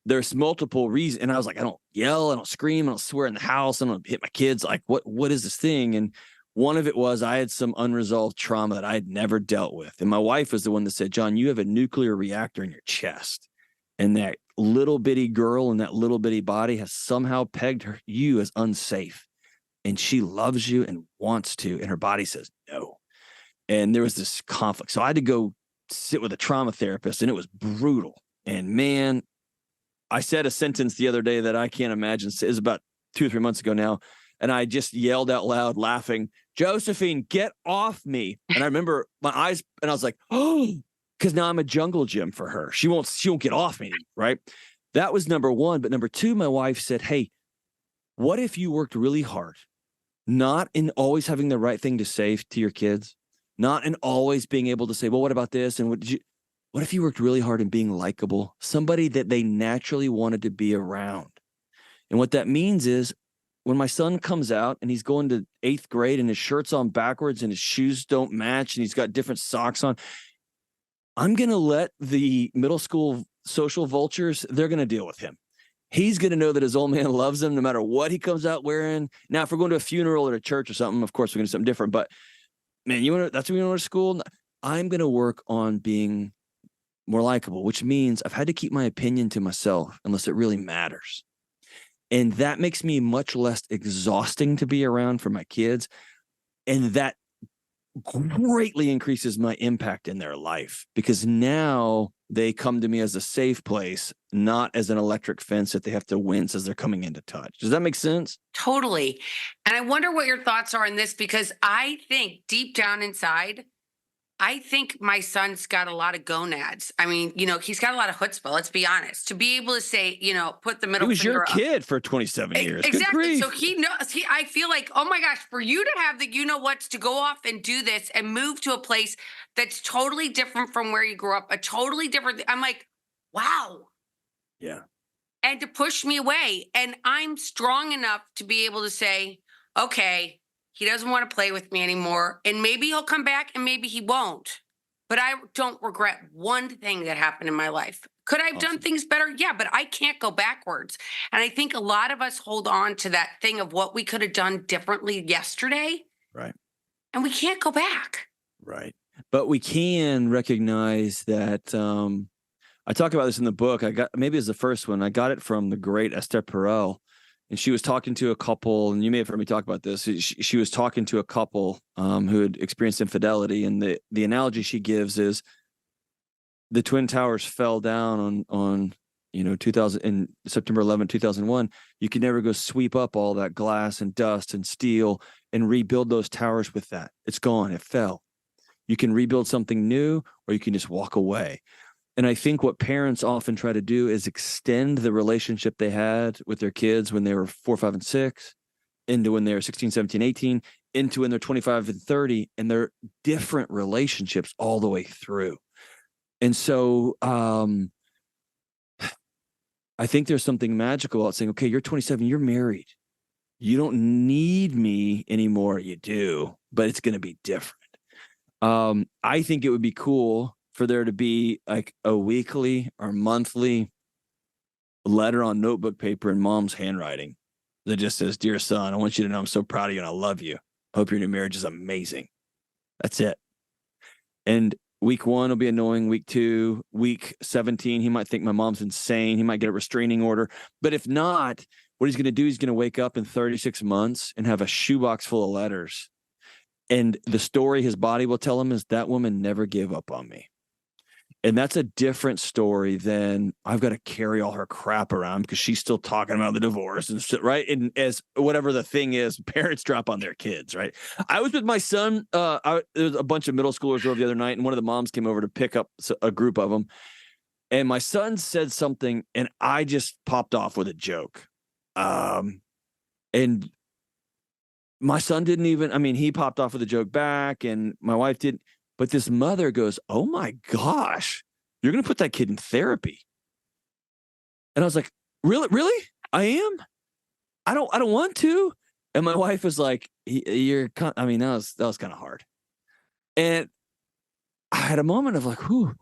S2: there's multiple reasons. And I was like, I don't yell, I don't scream, I don't swear in the house, I don't hit my kids. Like, what is this thing? And one of it was I had some unresolved trauma that I had never dealt with. And my wife was the one that said, "John, you have a nuclear reactor in your chest. And that little bitty girl in that little bitty body has somehow pegged you as unsafe. And she loves you and wants to. And her body says no." And there was this conflict. So I had to go sit with a trauma therapist, and it was brutal. And man, I said a sentence the other day that I can't imagine. It was about 2 or 3 months ago now. And I just yelled out loud, laughing, "Josephine, get off me." And I remember my eyes, and I was like, oh, because now I'm a jungle gym for her. She won't get off me, right? that was number one. But number two, my wife said, hey, what if you worked really hard, not in always having the right thing to say to your kids, not in always being able to say, well, what about this? And what if you worked really hard in being likable, somebody that they naturally wanted to be around? And what that means is when my son comes out and he's going to 8th grade and his shirt's on backwards and his shoes don't match and he's got different socks on, I'm going to let the middle school social vultures, they're going to deal with him. He's going to know that his old man loves him no matter what he comes out wearing. Now, if we're going to a funeral or a church or something, of course, we're going to do something different. But man, that's when you want to school. I'm going to work on being more likable, which means I've had to keep my opinion to myself unless it really matters. And that makes me much less exhausting to be around for my kids. And that greatly increases my impact in their life because now they come to me as a safe place, not as an electric fence that they have to wince as they're coming into touch. Does that make sense?
S1: Totally. And I wonder what your thoughts are on this, because I think deep down inside, I think my son's got a lot of gonads. I mean, he's got a lot of chutzpah, let's be honest, to be able to say, put the middle
S2: He was
S1: finger
S2: your
S1: up.
S2: kid for 27 years.
S1: Exactly. So he knows, I feel like, oh my gosh, for you to have the, what's to go off and do this and move to a place that's totally different from where you grew up, a totally different, I'm like, wow.
S2: Yeah.
S1: And to push me away. And I'm strong enough to be able to say, okay, he doesn't want to play with me anymore. And maybe he'll come back and maybe he won't. But I don't regret one thing that happened in my life. Could I have done things better? Yeah, but I can't go backwards. And I think a lot of us hold on to that thing of what we could have done differently yesterday.
S2: Right.
S1: And we can't go back.
S2: Right. But we can recognize that I talk about this in the book. Maybe it's the first one. I got it from the great Esther Perel. And she was talking to a couple, and you may have heard me talk about this. She was talking to a couple who had experienced infidelity, and the analogy she gives is the Twin Towers fell down on 2000 in September 11, 2001. You can never go sweep up all that glass and dust and steel and rebuild those towers with that. It's gone. It fell. You can rebuild something new, or you can just walk away. And I think what parents often try to do is extend the relationship they had with their kids when they were 4, 5, and 6 into when they're 16, 17, 18, into when they're 25 and 30, and they're different relationships all the way through. And so I think there's something magical about saying, okay, you're 27, you're married. You don't need me anymore. You do, but it's going to be different. I think it would be cool for there to be like a weekly or monthly letter on notebook paper in mom's handwriting that just says, dear son, I want you to know I'm so proud of you and I love you. I hope your new marriage is amazing. That's it. And week 1 will be annoying. Week 2, week 17, he might think my mom's insane. He might get a restraining order. But if not, what he's going to do, he's going to wake up in 36 months and have a shoebox full of letters. And the story his body will tell him is that woman never gave up on me. And that's a different story than I've got to carry all her crap around because she's still talking about the divorce and shit, right? And as whatever the thing is, parents drop on their kids, right? I was with my son. There was a bunch of middle schoolers over the other night, and one of the moms came over to pick up a group of them. And my son said something, and I just popped off with a joke. And my son didn't even, he popped off with a joke back, and my wife didn't. But this mother goes, oh my gosh, you're going to put that kid in therapy. And I was like, really? I am? I don't want to. And my wife was like, that was kind of hard. And I had a moment of like, whew,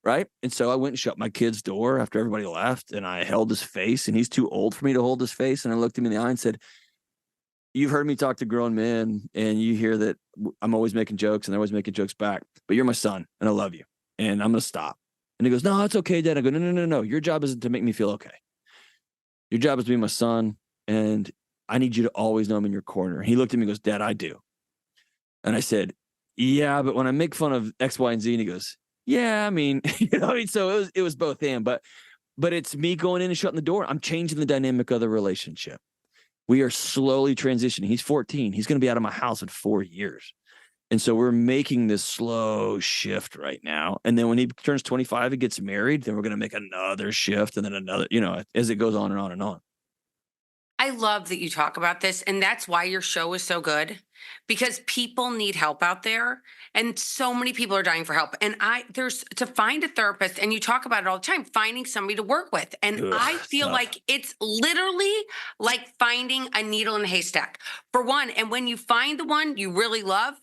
S2: right? And so I went and shut my kid's door after everybody left, and I held his face, and he's too old for me to hold his face. And I looked him in the eye and said, you've heard me talk to grown men, and you hear that I'm always making jokes and they're always making jokes back, but you're my son and I love you and I'm going to stop. And he goes, no, it's okay, Dad. I go, no. Your job isn't to make me feel okay. Your job is to be my son, and I need you to always know I'm in your corner. And he looked at me and goes, Dad, I do. And I said, yeah, but when I make fun of X, Y, and Z, and he goes, yeah, so it was both him, but it's me going in and shutting the door. I'm changing the dynamic of the relationship. We are slowly transitioning. He's 14. He's going to be out of my house in 4 years. And so we're making this slow shift right now. And then when he turns 25 and gets married, then we're going to make another shift and then another, as it goes on and on and on.
S1: I love that you talk about this. And that's why your show is so good, because people need help out there. And so many people are dying for help. And there's to find a therapist, and you talk about it all the time, finding somebody to work with. And
S2: Ugh,
S1: I feel
S2: tough.
S1: like it's literally like finding a needle in a haystack for one. And when you find the one you really love,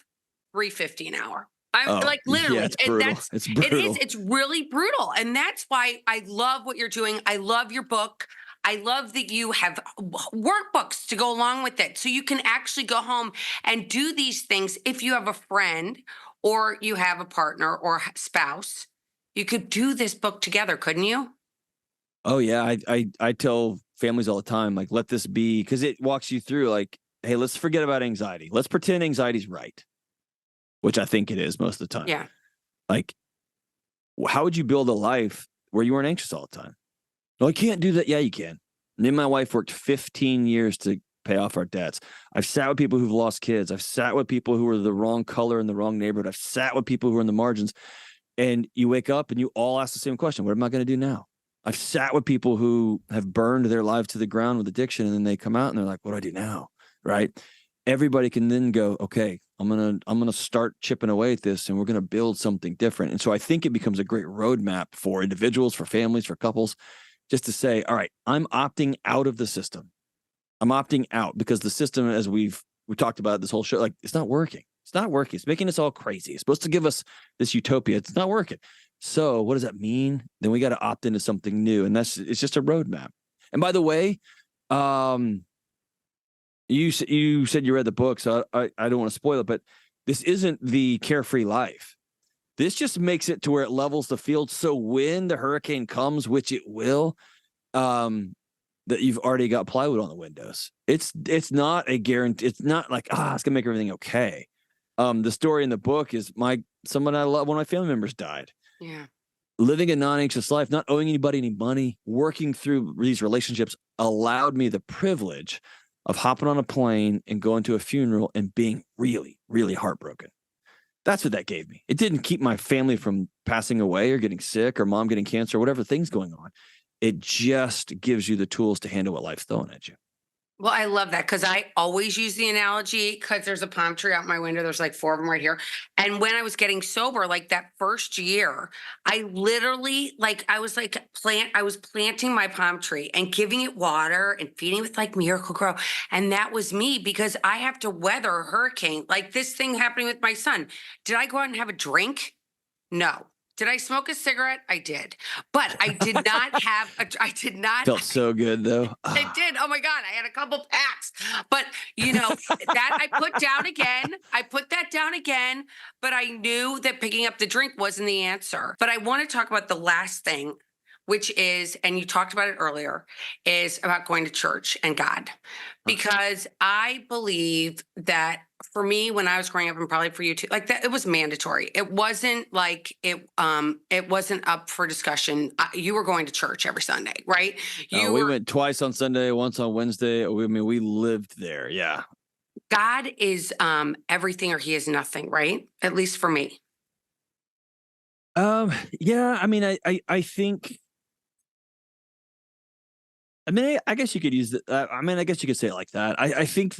S1: $3.50 an hour. I'm like, literally,
S2: yeah, it's brutal. It's brutal.
S1: it's really brutal. And that's why I love what you're doing. I love your book. I love that you have workbooks to go along with it. So you can actually go home and do these things. If you have a friend or you have a partner or spouse, you could do this book together, couldn't you?
S2: Oh yeah. I tell families all the time, like, let this be, because it walks you through like, hey, let's forget about anxiety. Let's pretend anxiety's right, which I think it is most of the time.
S1: Yeah.
S2: Like, how would you build a life where you weren't anxious all the time? No, I can't do that. Yeah, you can. Me and my wife worked 15 years to pay off our debts. I've sat with people who've lost kids. I've sat with people who are the wrong color in the wrong neighborhood. I've sat with people who are in the margins. And you wake up and you all ask the same question. What am I going to do now? I've sat with people who have burned their lives to the ground with addiction, and then they come out and they're like, what do I do now? Right? Everybody can then go, okay, I'm gonna start chipping away at this, and we're gonna build something different. And so I think it becomes a great roadmap for individuals, for families, for couples, just to say, all right, I'm opting out of the system. I'm opting out because the system, as we talked about this whole show, like, it's not working. It's not working. It's making us all crazy. It's supposed to give us this utopia. It's not working. So what does that mean? Then we got to opt into something new. And it's just a roadmap. And by the way, you said you read the book, so I don't want to spoil it, but this isn't the carefree life. This just makes it to where it levels the field. So when the hurricane comes, which it will, that you've already got plywood on the windows. It's not a guarantee. It's not like, it's gonna make everything okay. The story in the book is someone I love, one of my family members died.
S1: Yeah.
S2: Living a non-anxious life, not owing anybody any money, working through these relationships allowed me the privilege of hopping on a plane and going to a funeral and being really, really heartbroken. That's what that gave me. It didn't keep my family from passing away or getting sick or mom getting cancer or whatever thing's going on. It just gives you the tools to handle what life's throwing at you.
S1: Well, I love that because I always use the analogy because there's a palm tree out my window. There's like 4 of them right here. And when I was getting sober, like that first year, I literally, I was planting my palm tree and giving it water and feeding it with like Miracle Grow. And that was me because I have to weather a hurricane, like this thing happening with my son. Did I go out and have a drink? No. Did I smoke a cigarette? I did. But I did not I did not.
S2: Felt so good though.
S1: It did. Oh my God. I had a couple packs. But that I put down again. I put that down again. But I knew that picking up the drink wasn't the answer. But I want to talk about the last thing, which is, and you talked about it earlier, is about going to church and God. Because I believe that for me, when I was growing up, and probably for you too, like that, it was mandatory. It wasn't like it wasn't up for discussion. You were going to church every Sunday, right?
S2: We went twice on Sunday, once on Wednesday. We lived there. Yeah.
S1: God is everything or he is nothing, right? At least for me.
S2: Yeah. I mean, I think. I mean, I guess you could use I guess you could say it like that. I think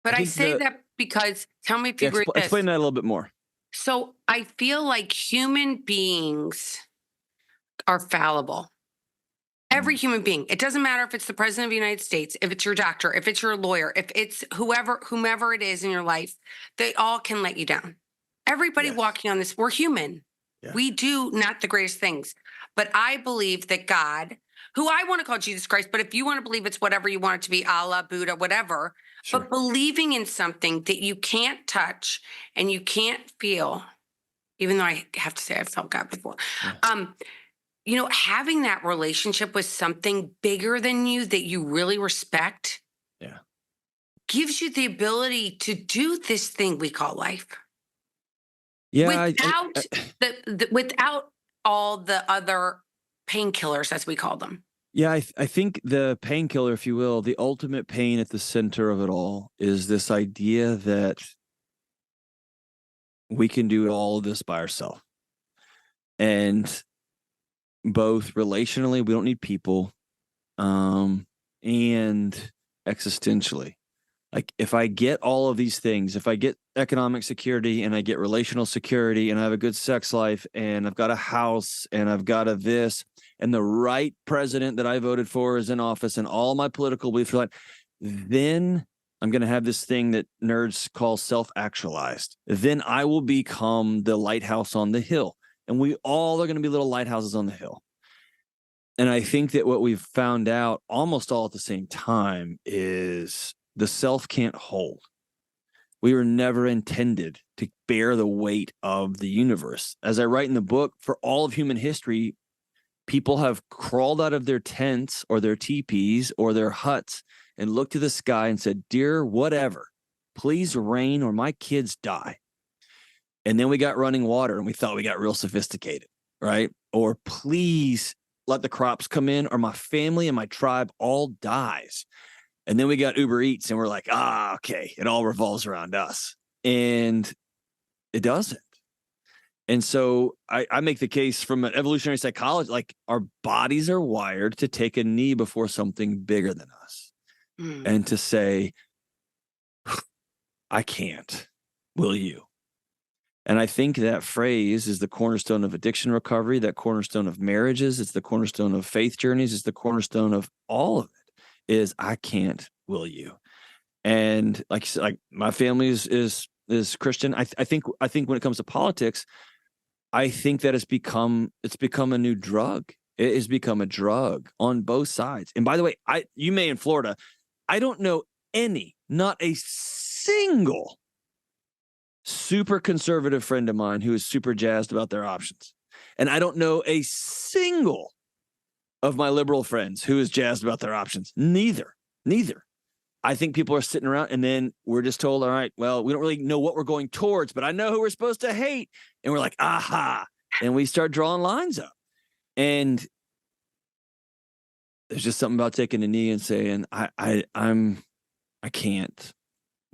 S1: But I say that because, tell me if you agree with this.
S2: Explain that a little bit more.
S1: So I feel like human beings are fallible. Every human being. It doesn't matter if it's the president of the United States, if it's your doctor, if it's your lawyer, if it's whomever it is in your life, they all can let you down. Everybody walking on this, we're human. Yeah. We do not the greatest things. But I believe that God, who I want to call Jesus Christ, but if you want to believe it's whatever you want it to be, Allah, Buddha, whatever, sure. But believing in something that you can't touch and you can't feel, even though I have to say I've felt God before, having that relationship with something bigger than you that you really respect, gives you the ability to do this thing we call life.
S2: Yeah,
S1: without all the other painkillers, as we call them.
S2: Yeah, I think the painkiller, if you will, the ultimate pain at the center of it all is this idea that we can do all of this by ourselves. And both relationally, we don't need people, and existentially. Like if I get all of these things, if I get economic security and I get relational security and I have a good sex life and I've got a house and I've got a this and the right president that I voted for is in office and all my political beliefs are like, then I'm going to have this thing that nerds call self-actualized. Then I will become the lighthouse on the hill. And we all are going to be little lighthouses on the hill. And I think that what we've found out almost all at the same time is the self can't hold. We were never intended to bear the weight of the universe. As I write in the book, for all of human history, people have crawled out of their tents or their teepees or their huts and looked to the sky and said, "Dear whatever, please rain or my kids die." And then we got running water and we thought we got real sophisticated, right? Or please let the crops come in or my family and my tribe all dies. And then we got Uber Eats and we're like, okay, it all revolves around us. And it doesn't. And so I make the case from an evolutionary psychology, like our bodies are wired to take a knee before something bigger than us and to say, I can't, will you? And I think that phrase is the cornerstone of addiction recovery, that cornerstone of marriages. It's the cornerstone of faith journeys. It's the cornerstone of all of it is I can't, will you? And like my family is Christian. I think when it comes to politics, I think that it's become a new drug. It has become a drug on both sides. And by the way, you may in Florida, I don't know not a single super conservative friend of mine who is super jazzed about their options. And I don't know a single of my liberal friends who is jazzed about their options. Neither. I think people are sitting around and then we're just told, all right, well, we don't really know what we're going towards, but I know who we're supposed to hate. And we're like, aha. And we start drawing lines up. And there's just something about taking a knee and saying, I can't,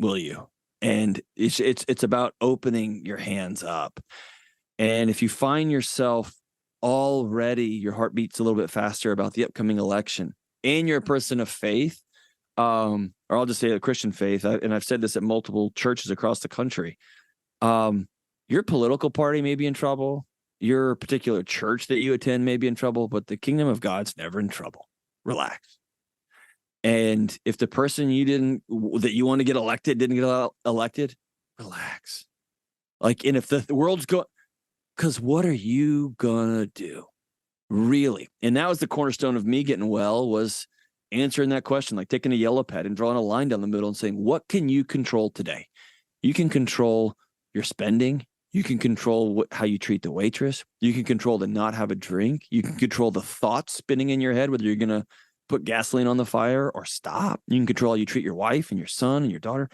S2: will you? And it's about opening your hands up. And if you find yourself already, your heart beats a little bit faster about the upcoming election and you're a person of faith, or I'll just say a Christian faith, and I've said this at multiple churches across the country, your political party may be in trouble, your particular church that you attend may be in trouble, but the kingdom of God's never in trouble. Relax. And if the person that you want to get elected didn't get elected, relax. Like, and if the world's going, because what are you gonna do, really? And that was the cornerstone of me getting well, was answering that question, like taking a yellow pad and drawing a line down the middle and saying, what can you control today? You can control your spending. You can control how you treat the waitress. You can control to not have a drink. You can control the thoughts spinning in your head, whether you're going to put gasoline on the fire or stop. You can control how you treat your wife and your son and your daughter.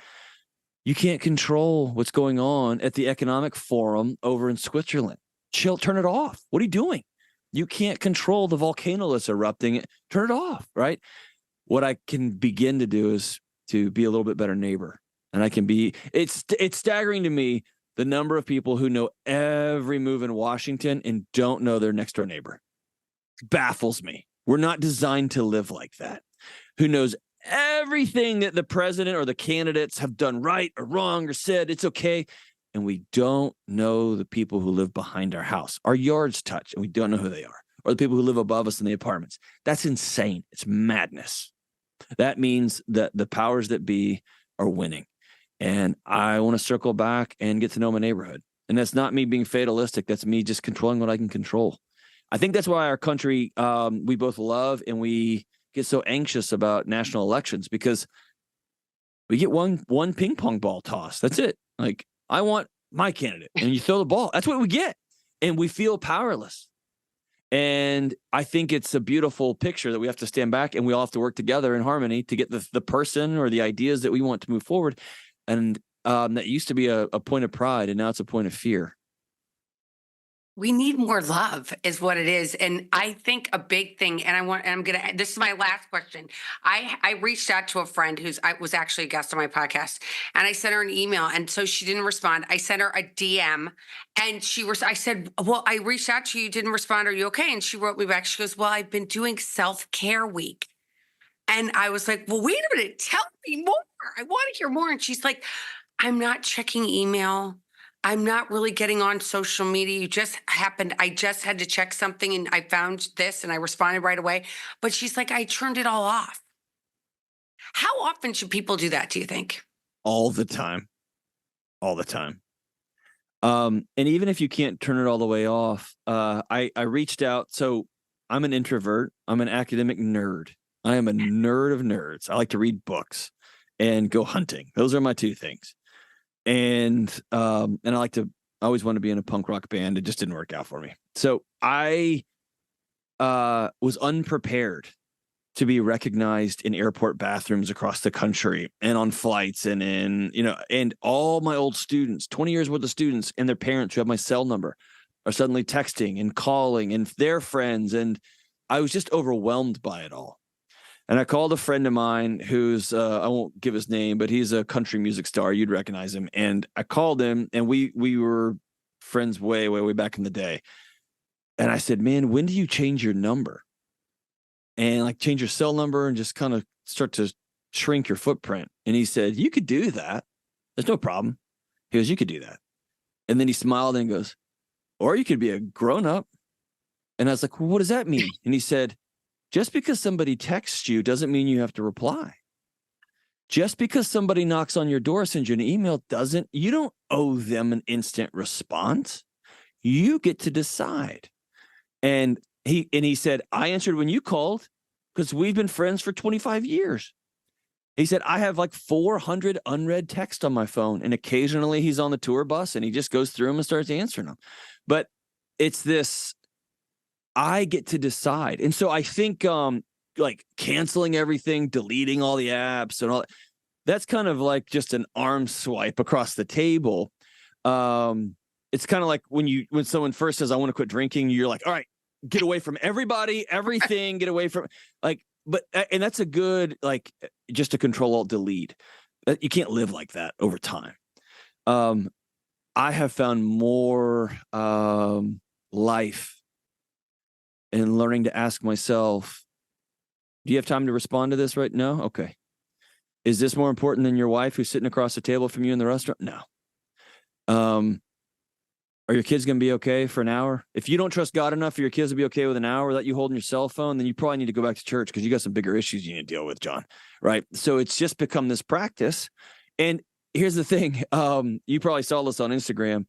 S2: You can't control what's going on at the economic forum over in Switzerland. Chill, turn it off. What are you doing? You can't control the volcano that's erupting. Turn it off, right? What I can begin to do is to be a little bit better neighbor. And I can be, it's staggering to me, the number of people who know every move in Washington and don't know their next door neighbor. It baffles me. We're not designed to live like that. Who knows everything that the president or the candidates have done right or wrong or said, it's okay. And we don't know the people who live behind our house. Our yards touch and we don't know who they are. Or the people who live above us in the apartments. That's insane. It's madness. That means that the powers that be are winning. And I want to circle back and get to know my neighborhood. And that's not me being fatalistic. That's me just controlling what I can control. I think that's why our country, we both love and we get so anxious about national elections, because we get one ping pong ball toss. That's it. Like, I want my candidate. And you throw the ball. That's what we get. And we feel powerless. And I think it's a beautiful picture that we have to stand back and we all have to work together in harmony to get the person or the ideas that we want to move forward. And that used to be a point of pride, and now it's a point of fear.
S1: We need more love is what it is. And I think a big thing, and this is my last question. I reached out to a friend I was actually a guest on my podcast, and I sent her an email. And so she didn't respond. I sent her a DM, and I said, well, I reached out to you, didn't respond. Are you okay? And she wrote me back. She goes, well, I've been doing self-care week. And I was like, well, wait a minute, tell me more. I want to hear more. And she's like, I'm not checking email. I'm not really getting on social media. I just had to check something and I found this and I responded right away. But she's like, I turned it all off. How often should people do that, do you think?
S2: All the time. All the time. And even if you can't turn it all the way off, I reached out. So I'm an introvert. I'm an academic nerd. I am a nerd of nerds. I like to read books and go hunting. Those are my two things. And I always wanted to be in a punk rock band. It just didn't work out for me. So I was unprepared to be recognized in airport bathrooms across the country and on flights and and all my old students, 20 years worth of students and their parents who have my cell number are suddenly texting and calling and their friends. And I was just overwhelmed by it all. And I called a friend of mine who's, I won't give his name, but he's a country music star. You'd recognize him. And I called him and we were friends way, way, way back in the day. And I said, man, when do you change your number? And like change your cell number and just kind of start to shrink your footprint. And he said, you could do that. There's no problem. He goes, you could do that. And then he smiled and goes, or you could be a grown up. And I was like, well, what does that mean? And he said, just because somebody texts you doesn't mean you have to reply. Just because somebody knocks on your door, sends you an email, you don't owe them an instant response. You get to decide. And he said, I answered when you called because we've been friends for 25 years. He said, I have like 400 unread texts on my phone. And occasionally he's on the tour bus and he just goes through them and starts answering them. But it's this, I get to decide. And so I think like canceling everything, deleting all the apps and all that's kind of like just an arm swipe across the table. It's kind of like when someone first says, I want to quit drinking, you're like, all right, get away from everybody, everything, get away from and that's a good, like, just to control alt delete. You can't live like that over time. I have found more life in learning to ask myself, do you have time to respond to this right now? Okay. Is this more important than your wife who's sitting across the table from you in the restaurant? No. Are your kids going to be okay for an hour? If you don't trust God enough for your kids to be okay with an hour without you holding your cell phone, then you probably need to go back to church because you got some bigger issues you need to deal with, John. Right? So it's just become this practice. And here's the thing. You probably saw this on Instagram.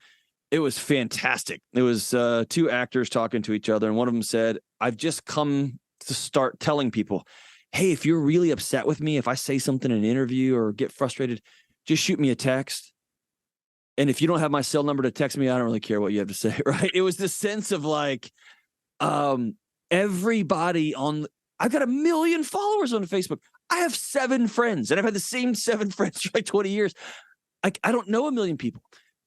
S2: It was fantastic. It was two actors talking to each other. And one of them said, I've just come to start telling people, hey, if you're really upset with me, if I say something in an interview or get frustrated, just shoot me a text. And if you don't have my cell number to text me, I don't really care what you have to say, right? It was this sense of like, everybody I've got 1 million followers on Facebook. I have 7 friends and I've had the same 7 friends for like 20 years. I don't know 1 million people.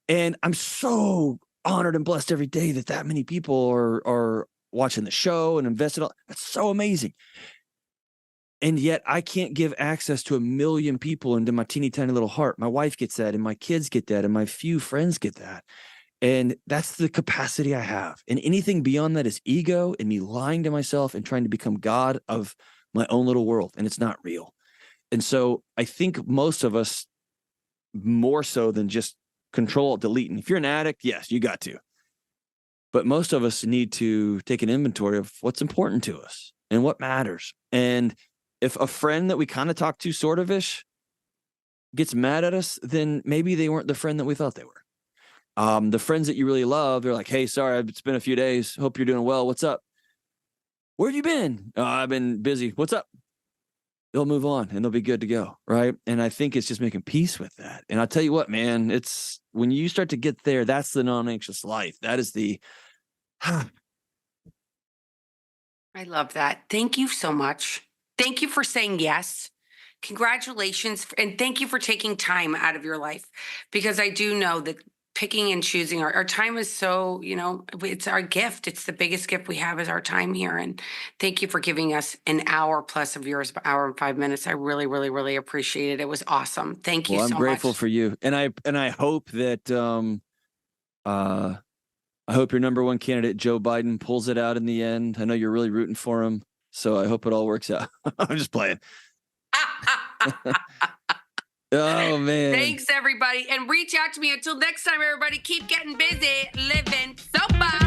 S2: And I'm so honored and blessed every day that many people are watching the show and invested. That's so amazing. And yet I can't give access to 1 million people into my teeny tiny little heart. My wife gets that and my kids get that and my few friends get that. And that's the capacity I have. And anything beyond that is ego and me lying to myself and trying to become God of my own little world. And it's not real. And so I think most of us, more so than just control alt delete. And if you're an addict, yes, you got to. But most of us need to take an inventory of what's important to us and what matters. And if a friend that we kind of talk to sort of ish gets mad at us, then maybe they weren't the friend that we thought they were. The friends that you really love, they're like, hey, sorry, it's been a few days. Hope you're doing well. What's up? Where have you been? I've been busy. What's up? They'll move on and they'll be good to go. Right. And I think it's just making peace with that. And I'll tell you what, man, it's when you start to get there, that's the non-anxious life. That is the,
S1: I love that. Thank you so much. Thank you for saying yes. Congratulations. And thank you for taking time out of your life, because I do know that picking and choosing. Our time is so, it's our gift. It's the biggest gift we have is our time here. And thank you for giving us an hour plus of yours, hour and 5 minutes. I really, really, really appreciate it. It was awesome. Thank you
S2: Well,
S1: so
S2: I'm grateful
S1: much.
S2: for you. And I hope that I hope your number one candidate, Joe Biden, pulls it out in the end. I know you're really rooting for him. So I hope it all works out. I'm just playing. Oh, man.
S1: Thanks, everybody. And reach out to me. Until next time, everybody, keep getting busy, living sober.